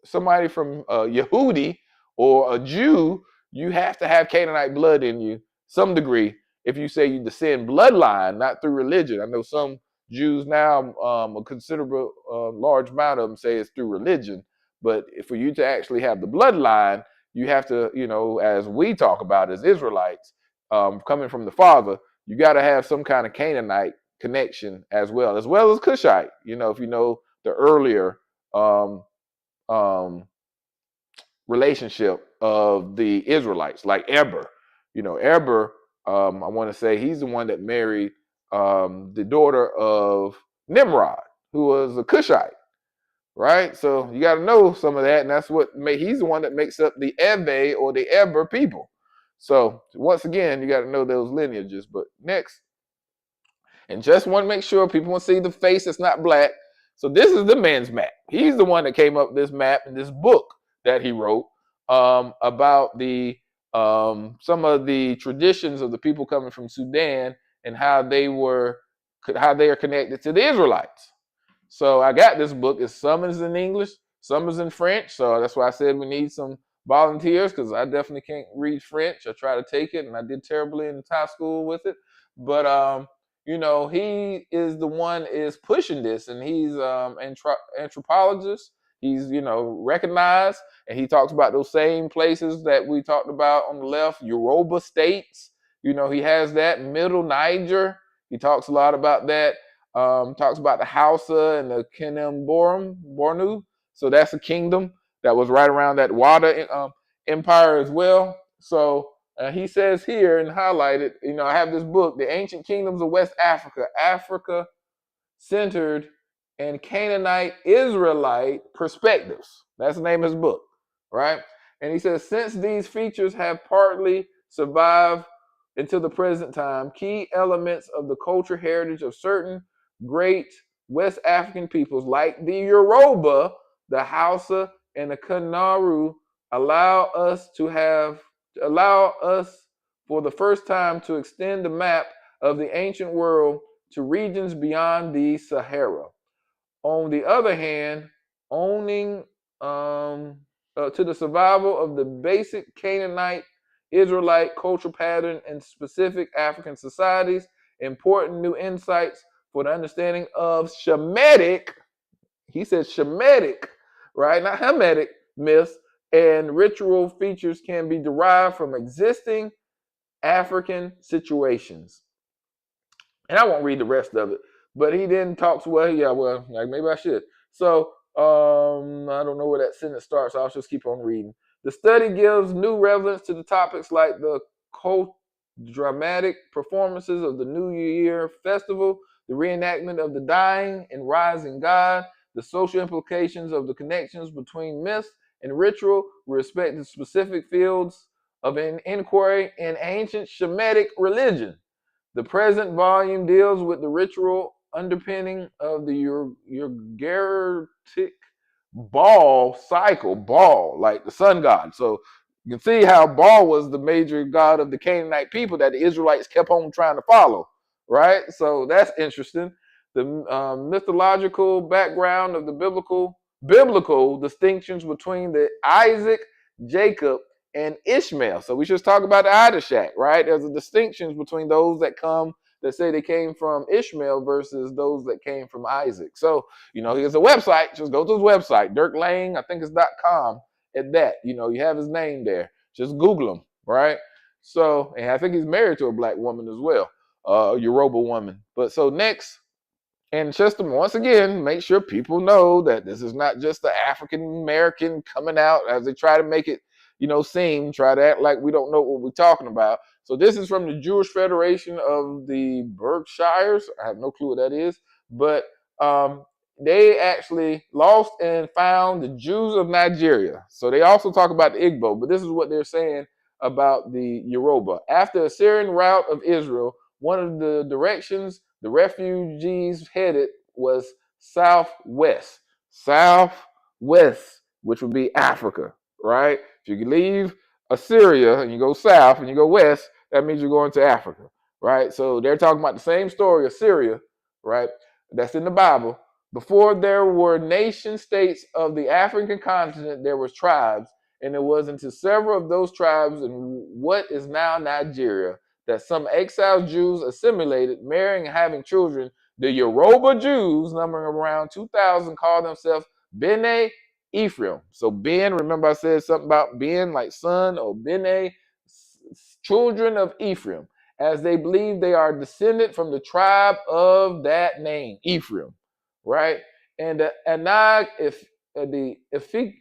somebody from Yehudi or a Jew, you have to have Canaanite blood in you, some degree, if you say you descend bloodline, not through religion. I know some Jews now, a considerable large amount of them say it's through religion, but for you to actually have the bloodline, you have to, as we talk about as Israelites, coming from the Father, you got to have some kind of Canaanite connection as well as Cushite. If you know the earlier relationship of the Israelites, like Eber. Eber, I want to say he's the one that married the daughter of Nimrod, who was a Cushite, right? So you got to know some of that, and that's he's the one that makes up the Eve or the Eber people. So once again, you got to know those lineages. But next, and just want to make sure people want to see the face that's not black. So this is the man's map. He's the one that came up with this map in this book that he wrote about the some of the traditions of the people coming from Sudan and how they are connected to the Israelites. So I got this book. Some is in English, some is in French. So that's why I said we need some volunteers, because I definitely can't read French. I try to take it, and I did terribly in high school with it. But he is the one is pushing this, and he's anthropologist. He's recognized, and he talks about those same places that we talked about on the left, Yoruba states. He has that Middle Niger. He talks a lot about that. Talks about the Hausa and the Bornu. So that's a kingdom that was right around that water empire as well. So he says here and highlighted, I have this book, The Ancient Kingdoms of West Africa, Africa Centered and Canaanite Israelite Perspectives. That's the name of his book, right? And he says, since these features have partly survived until the present time, key elements of the culture heritage of certain great West African peoples like the Yoruba, the Hausa, and the Kanaru allow us for the first time to extend the map of the ancient world to regions beyond the Sahara. On the other hand, owning to the survival of the basic Canaanite Israelite cultural pattern in specific African societies, important new insights for the understanding of Shemitic, he says Shemitic, right? Not Hamitic myths and ritual features can be derived from existing African situations. And I won't read the rest of it, but he then talks, maybe I should. So I don't know where that sentence starts, so I'll just keep on reading. The study gives new relevance to the topics like the dramatic performances of the New Year festival, the reenactment of the dying and rising God, the social implications of the connections between myths and ritual with respect to specific fields of an inquiry in ancient Shemitic religion. The present volume deals with the ritual underpinning of the Ugaritic Baal cycle, Baal, like the sun god. So you can see how Baal was the major god of the Canaanite people that the Israelites kept on trying to follow, right? So that's interesting. The mythological background of the biblical distinctions between the Isaac, Jacob, and Ishmael. So we just talk about the Idashak, right? There's a distinction between those that say they came from Ishmael versus those that came from Isaac. So, here's a website. Just go to his website, Dirk Lang, I think it's .com. At that, you have his name there. Just Google him, right? So, and I think he's married to a black woman as well, a Yoruba woman. But so next, and just once again, make sure people know that this is not just the African American coming out as they try to make it, try to act like we don't know what we're talking about. So this is from the Jewish Federation of the Berkshires. I have no clue what that is, but they actually lost and found the Jews of Nigeria. So they also talk about the Igbo, but this is what they're saying about the Yoruba. After the Syrian route of Israel, one of the directions the refugees headed was southwest, which would be Africa, right? If you leave Assyria and you go south and you go west, that means you're going to Africa, right? So they're talking about the same story, Assyria, right? That's in the Bible. Before there were nation states of the African continent, there were tribes, and it was into several of those tribes in what is now Nigeria that some exiled Jews assimilated, marrying and having children. The Yoruba Jews, numbering around 2,000, called themselves Bene Ephraim. So Ben, remember I said something about Ben, like son, or Bene, children of Ephraim, as they believe they are descended from the tribe of that name, Ephraim, right? And the Anag, the Efik,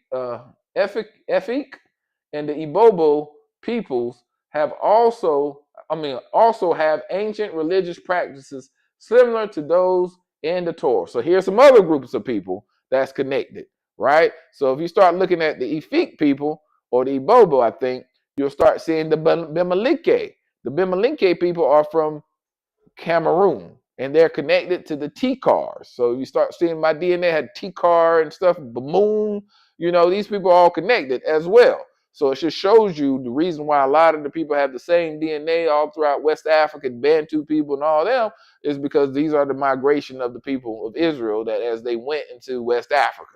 and the Ibobo peoples have also have ancient religious practices similar to those in the Torah. So here's some other groups of people that's connected, right? So if you start looking at the Efik people or the Ibobo, I think you'll start seeing the Bimalike. The Bimalike people are from Cameroon, and they're connected to the Tikars. So you start seeing my DNA had Tikar and stuff, Bamoon, these people are all connected as well. So it just shows you the reason why a lot of the people have the same DNA all throughout West Africa, Bantu people and all them, is because these are the migration of the people of Israel that as they went into West Africa,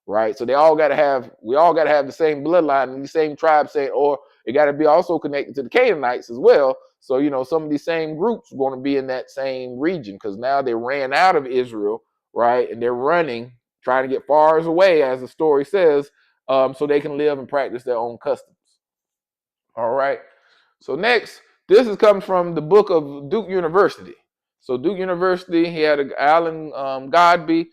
right? So we all got to have the same bloodline and the same tribe, or it got to be also connected to the Canaanites as well. So, some of these same groups going to be in that same region because now they ran out of Israel, right? And they're running, trying to get far away, as the story says, so they can live and practice their own customs. All right. So next, this is coming from the book of Duke University. So Duke University, he had Alan Godby.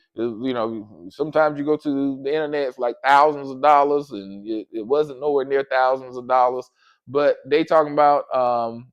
Sometimes you go to the internet, it's like thousands of dollars, and it wasn't nowhere near thousands of dollars. But they talking about,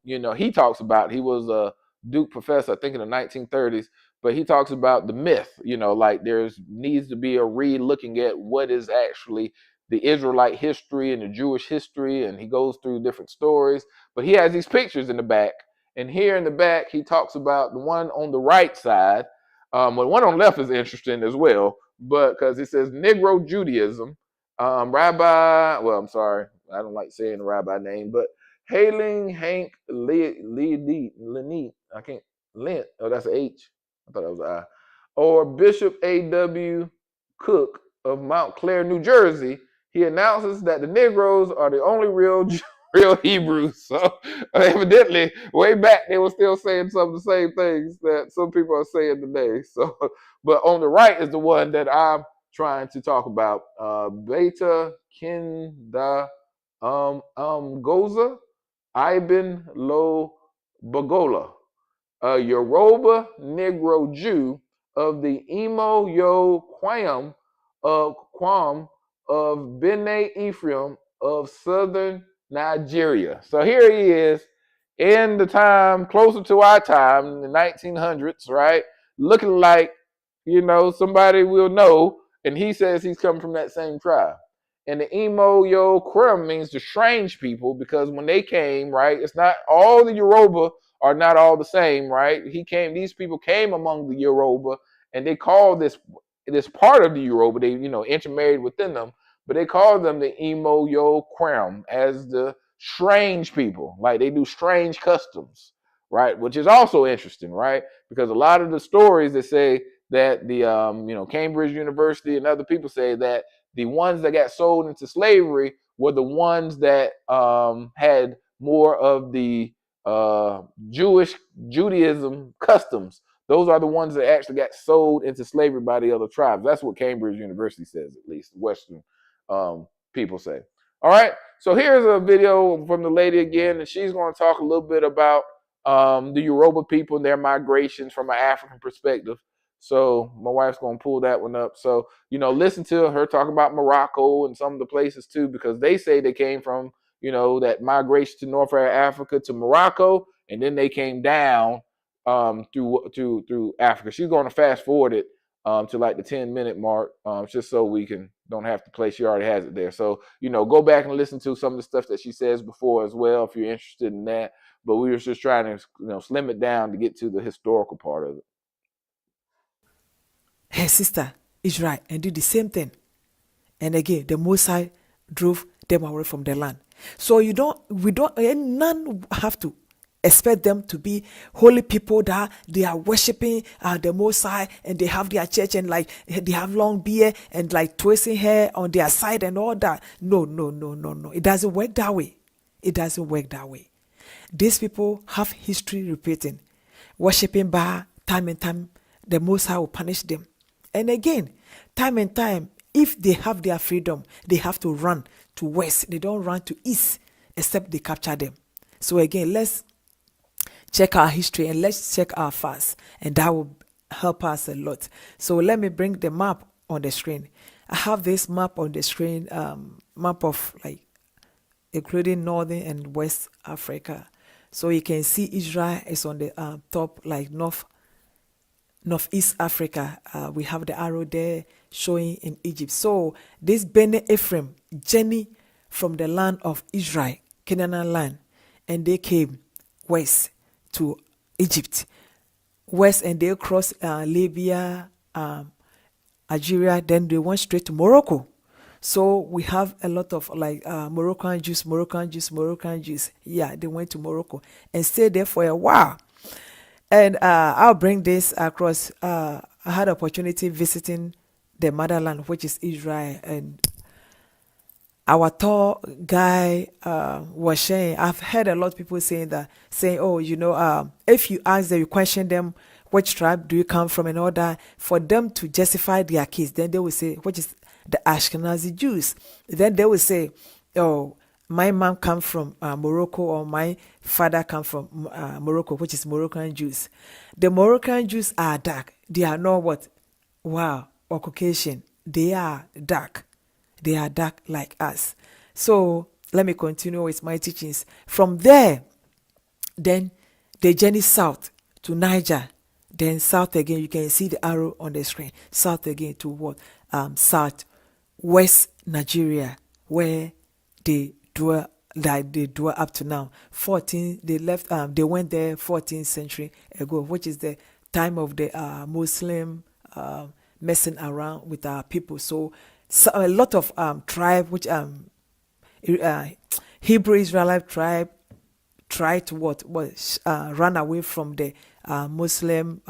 he talks about, he was a Duke professor, I think in the 1930s, but he talks about the myth, like there's needs to be a re-looking at what is actually the Israelite history and the Jewish history, and he goes through different stories. But he has these pictures in the back, and here in the back he talks about the one on the right side. Well, the one on the left is interesting as well, but because it says Negro Judaism, Rabbi. Well, I'm sorry, I don't like saying the rabbi name, but Hailing Hank Lenit. I can't Lent. Oh, that's an H. I thought that was an I. Or Bishop A.W. Cook of Mount Clair, New Jersey. He announces that the Negroes are the only real Hebrews. So evidently, way back, they were still saying some of the same things that some people are saying today. So, but on the right is the one that I'm trying to talk about. Beta Kinda Goza Ibn Lo Bagola, a Yoruba Negro Jew of the Imo Yo Kwam of Bene Ephraim of southern Nigeria. So here he is in the time closer to our time, in the 1900s, right? Looking like, somebody we'll know, and he says he's coming from that same tribe. And the Imo Yo Kwam means the strange people, because when they came, right, it's not all the Yoruba are not all the same, right? These people came among the Yoruba, and they call this part of the Yoruba, they, intermarried within them, but they call them the Imo Yo Kwam as the strange people, like they do strange customs, right? Which is also interesting, right? Because a lot of the stories that say that the, Cambridge University and other people say that the ones that got sold into slavery were the ones that had more of the Judaism customs. Those are the ones that actually got sold into slavery by the other tribes. That's what Cambridge University says, at least Western people say. All right, so here's a video from the lady again, and she's going to talk a little bit about the Yoruba people and their migrations from an African perspective. So my wife's going to pull that one up. So, listen to her talk about Morocco and some of the places too, because they say they came from, that migration to North Africa to Morocco, and then they came down through Africa. She's going to fast forward it to like the 10-minute mark, just so we don't have to play. She already has it there. So, go back and listen to some of the stuff that she says before as well, if you're interested in that. But we were just trying to, slim it down to get to the historical part of it. Her sister Israel and did the same thing. And again, the Mosai drove them away from the land. So none have to expect them to be holy people that they are worshiping the Mosai, and they have their church and like they have long beard and like twisting hair on their side and all that. No. It doesn't work that way. These people have history repeating, worshiping Baal time and time. The Mosai will punish them. And again, time and time, if they have their freedom, they have to run to west. They don't run to east, except they capture them. So again, let's check our history and let's check our fast, and that will help us a lot. So let me bring the map on the screen. I have this map on the screen, map of like including Northern and West Africa. So you can see Israel is on the top, like Northeast Africa. We have the arrow there showing in Egypt. So this Bene Ephraim journey from the land of Israel, Canaan land, and they came west to Egypt, west, and they crossed Libya, Algeria, then they went straight to Morocco. So we have a lot of like Moroccan Jews. Yeah, they went to Morocco and stayed there for a while. And I'll bring this across. I had opportunity visiting the motherland, which is Israel, and our tall guy was saying, I've heard a lot of people saying, oh, if you ask them, you question them, which tribe do you come from and all that, for them to justify their case, then they will say, which is the Ashkenazi Jews. Then they will say, oh, my mom come from Morocco, or my father come from Morocco, which is Moroccan Jews. The Moroccan Jews are dark. They are not what? Wow, or Caucasian. They are dark. They are dark like us. So let me continue with my teachings. From there, then they journey south to Niger. Then south again, you can see the arrow on the screen. South again to what? South west Nigeria, where they dwell, like they dwell up to now. They went there 14th century ago, which is the time of the Muslim messing around with our people. So a lot of tribe, which Hebrew Israelite tribe, try to run away from the Muslim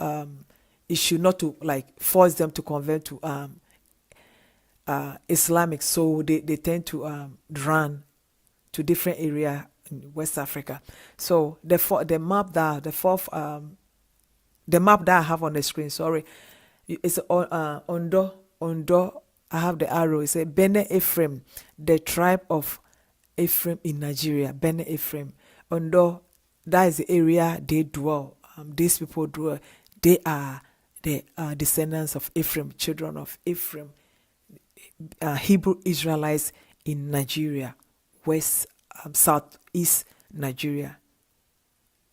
issue, not to like force them to convert to Islamic. So they tend to run to different area in West Africa. So the map that I have on the screen, sorry, it's Ondo. I have the arrow. It says Bene Ephraim, the tribe of Ephraim in Nigeria. Bene Ephraim. Ondo, that is the area they dwell. These people dwell. They are the descendants of Ephraim, children of Ephraim, Hebrew Israelites in Nigeria, southeast Nigeria.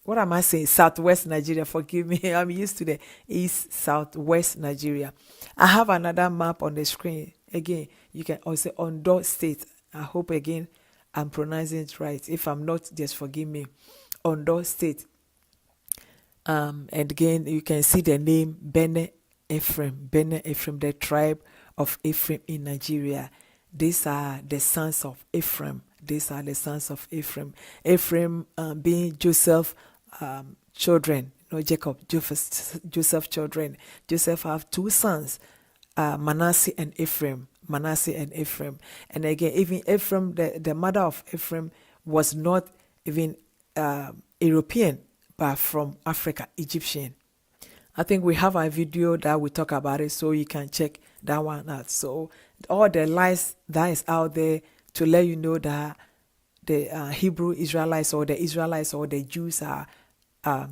What am I saying? Southwest Nigeria. Forgive me. I'm used to the east, southwest Nigeria. I have another map on the screen. Again, you can also Ondo State. I hope again I'm pronouncing it right. If I'm not, just forgive me. Ondo State. And again, you can see the name Bene Ephraim. Bene Ephraim, the tribe of Ephraim in Nigeria. These are the sons of Ephraim. These are the sons of Ephraim. Ephraim being Joseph children, Jacob, Joseph children. Joseph have two sons, Manasseh and Ephraim. And again, even Ephraim, the mother of Ephraim was not even European, but from Africa, Egyptian. I think we have a video that we talk about it, so you can check that one out. So all the lies that is out there to let you know that the Hebrew Israelites or the Israelites or the Jews are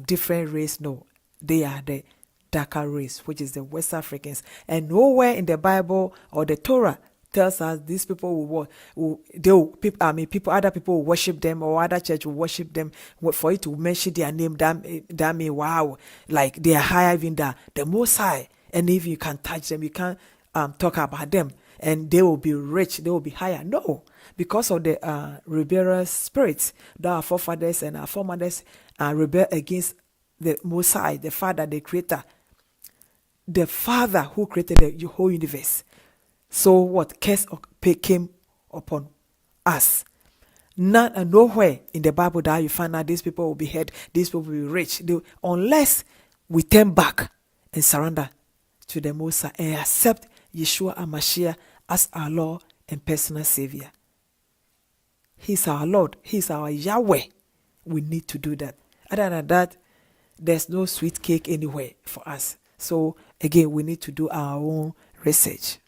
different race. No, they are the darker race, which is the West Africans. And nowhere in the Bible or the Torah tells us these people other people will worship them, or other church will worship them. For it to mention their name, that mean wow, like they are higher even than the Most High. And if you can touch them, you can't talk about them, and they will be rich, they will be higher. No, because of the rebellious spirits that our forefathers and our foremothers rebel against the Most High, the Father, the Creator, the Father who created the whole universe. So what curse came upon us? Nowhere in the Bible that you find out these people will be head, these people will be rich, unless we turn back and surrender to the Most High and accept Yeshua HaMashiach as our Lord and personal Savior. He's our Lord. He's our Yahweh. We need to do that. Other than that, there's no sweet cake anywhere for us. So again, we need to do our own research.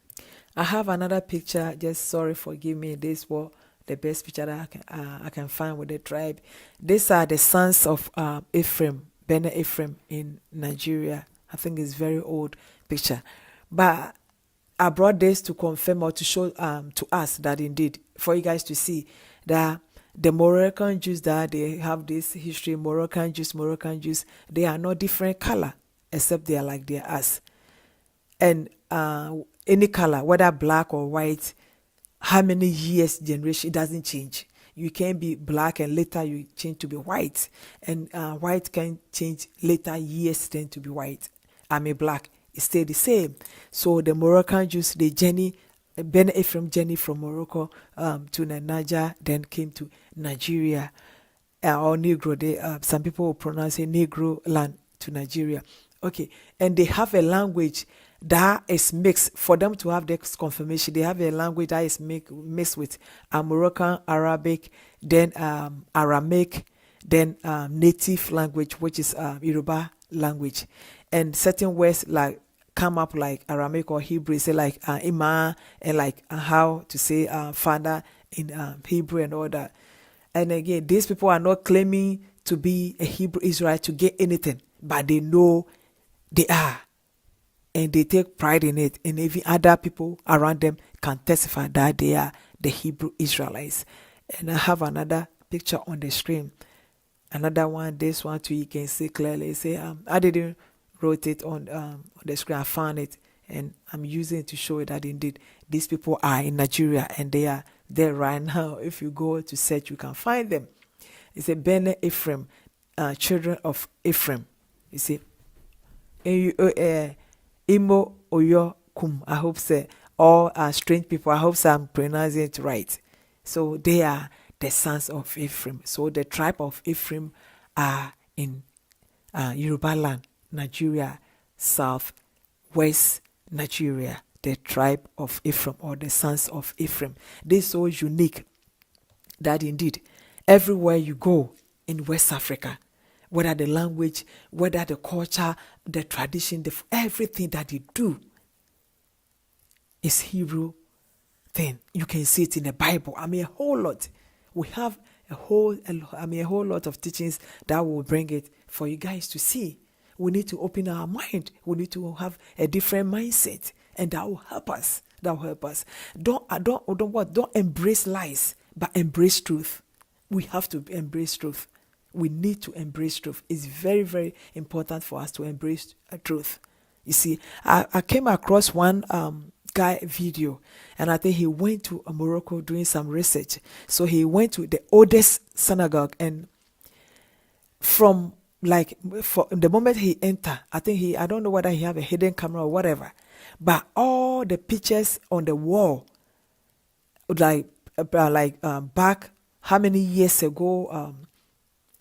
I have another picture. Just sorry, forgive me. This was the best picture that I can find with the tribe. These are the sons of Ephraim, Bene Ephraim in Nigeria. I think it's very old picture, but I brought this to confirm or to show to us that indeed, for you guys to see that the Moroccan Jews, that they have this history, Moroccan Jews, they are not different color, except they are like they are us. And any color, whether black or white, how many years, generation, it doesn't change. You can be black and later you change to be white. And white can change later, years tend to be white. Black, it stay the same. So the Moroccan Jews, they journey Ben Ephraim journey from Morocco to Niger, then came to Nigeria, or Negro. Some people will pronounce it Negro land to Nigeria. Okay, and they have a language that is mixed. For them to have this confirmation, they have a language that is mixed with Moroccan Arabic, then Aramaic, then native language, which is Yoruba language, and certain words like come up like Aramaic or Hebrew, say like Ima, and like how to say father in Hebrew and all that. And again, these people are not claiming to be a Hebrew Israelite to get anything, but they know they are. And they take pride in it. And even other people around them can testify that they are the Hebrew Israelites. And I have another picture on the screen. Another one, this one too, you can see clearly. Say, I didn't wrote it on the screen. I found it, and I'm using it to show it that indeed these people are in Nigeria, and they are there right now. If you go to search, you can find them. It's a Ben Ephraim, children of Ephraim. You see, Imo Oyo Kum. I hope so. All are strange people. I hope so I'm pronouncing it right. So they are the sons of Ephraim. So the tribe of Ephraim are in Yoruba land, Nigeria, south, west Nigeria, the tribe of Ephraim or the sons of Ephraim. They are so unique that indeed everywhere you go in West Africa, whether the language, whether the culture, the tradition, everything that they do is Hebrew thing. You can see it in the Bible. I mean, a whole lot. We have a whole lot of teachings that will bring it for you guys to see. We need to open our mind. We need to have a different mindset, and that will help us. That will help us. Don't embrace lies, but embrace truth. We have to embrace truth. We need to embrace truth. It's very, very important for us to embrace truth. You see, I came across one guy video, and I think he went to Morocco doing some research. So he went to the oldest synagogue, and from the moment he entered, I think I don't know whether he have a hidden camera or whatever, but all the pictures on the wall, back how many years ago,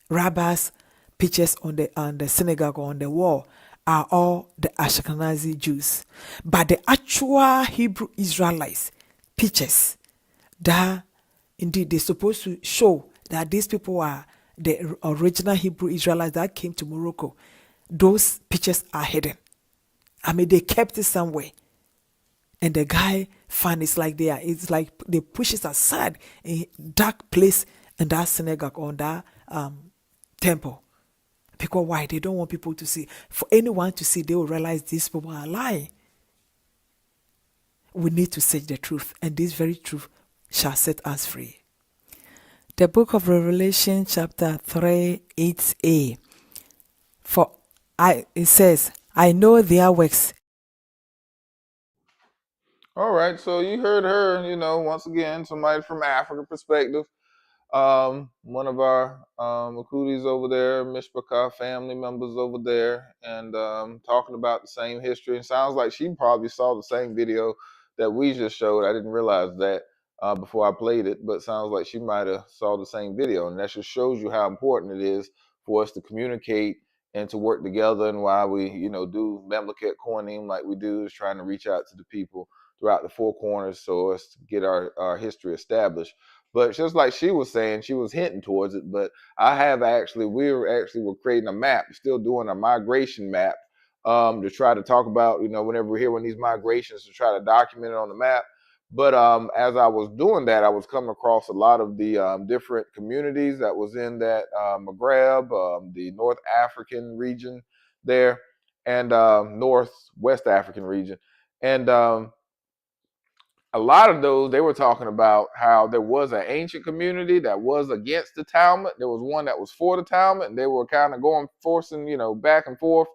rabbis pictures on the synagogue on the wall are all the Ashkenazi Jews, but the actual Hebrew Israelites pictures that indeed they're supposed to show that these people are the original Hebrew Israelites that came to Morocco. Those pictures are hidden. I mean, they kept it somewhere, and the guy found it's like they push it aside in dark place in that synagogue on that temple. Because why? They don't want people to see. For anyone to see, they will realize these people are lying. We need to search the truth, and this very truth shall set us free. The book of Revelation, chapter 3, 8a. It says, I know their works. All right, so you heard her, once again, somebody from Africa perspective. One of our Makudis over there, Mishpachah family members over there, and talking about the same history. It sounds like she probably saw the same video that we just showed. I didn't realize that before I played it, but it sounds like she might have saw the same video, and that just shows you how important it is for us to communicate and to work together, and why we, do Memleket Kohanim like we do, is trying to reach out to the people throughout the four corners so as to get our history established. But just like she was saying, she was hinting towards it. But we're creating a map, still doing a migration map to try to talk about, whenever we're hearing these migrations, to try to document it on the map. But as I was doing that, I was coming across a lot of the different communities that was in that Maghreb, the North African region there, and Northwest African region. And a lot of those, they were talking about how there was an ancient community that was against the Talmud. There was one that was for the Talmud, and they were kind of forcing, back and forth,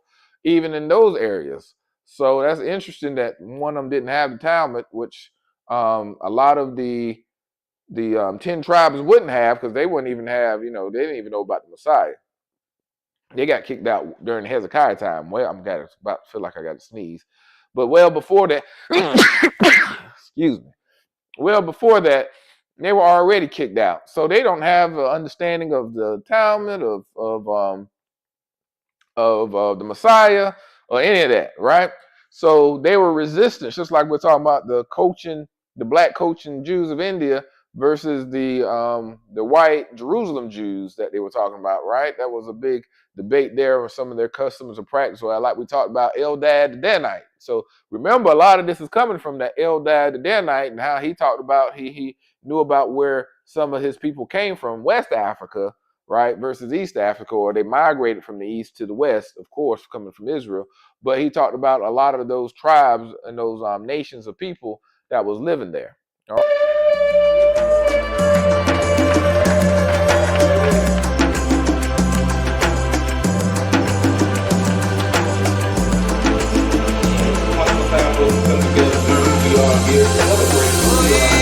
even in those areas. So that's interesting that one of them didn't have the Talmud, which a lot of the 10 tribes wouldn't have, because they wouldn't even have, they didn't even know about the Messiah. They got kicked out during Hezekiah time. Well, about to feel like I got to sneeze. But well before that, Excuse me. Well, before that, they were already kicked out, so they don't have an understanding of the Talmud, of the Messiah, or any of that, right? So they were resistant, just like we're talking about the black coaching Jews of India versus the white Jerusalem Jews that they were talking about, right? That was a big debate there with some of their customs and practice. Well, like we talked about Eldad the Danite. So remember, a lot of this is coming from that Eldad the Danite and how he talked about he knew about where some of his people came from, West Africa, right, versus East Africa, or they migrated from the east to the west, of course, coming from Israel. But he talked about a lot of those tribes and those nations of people that was living there. All right. Come together, we are here, celebrate who we are.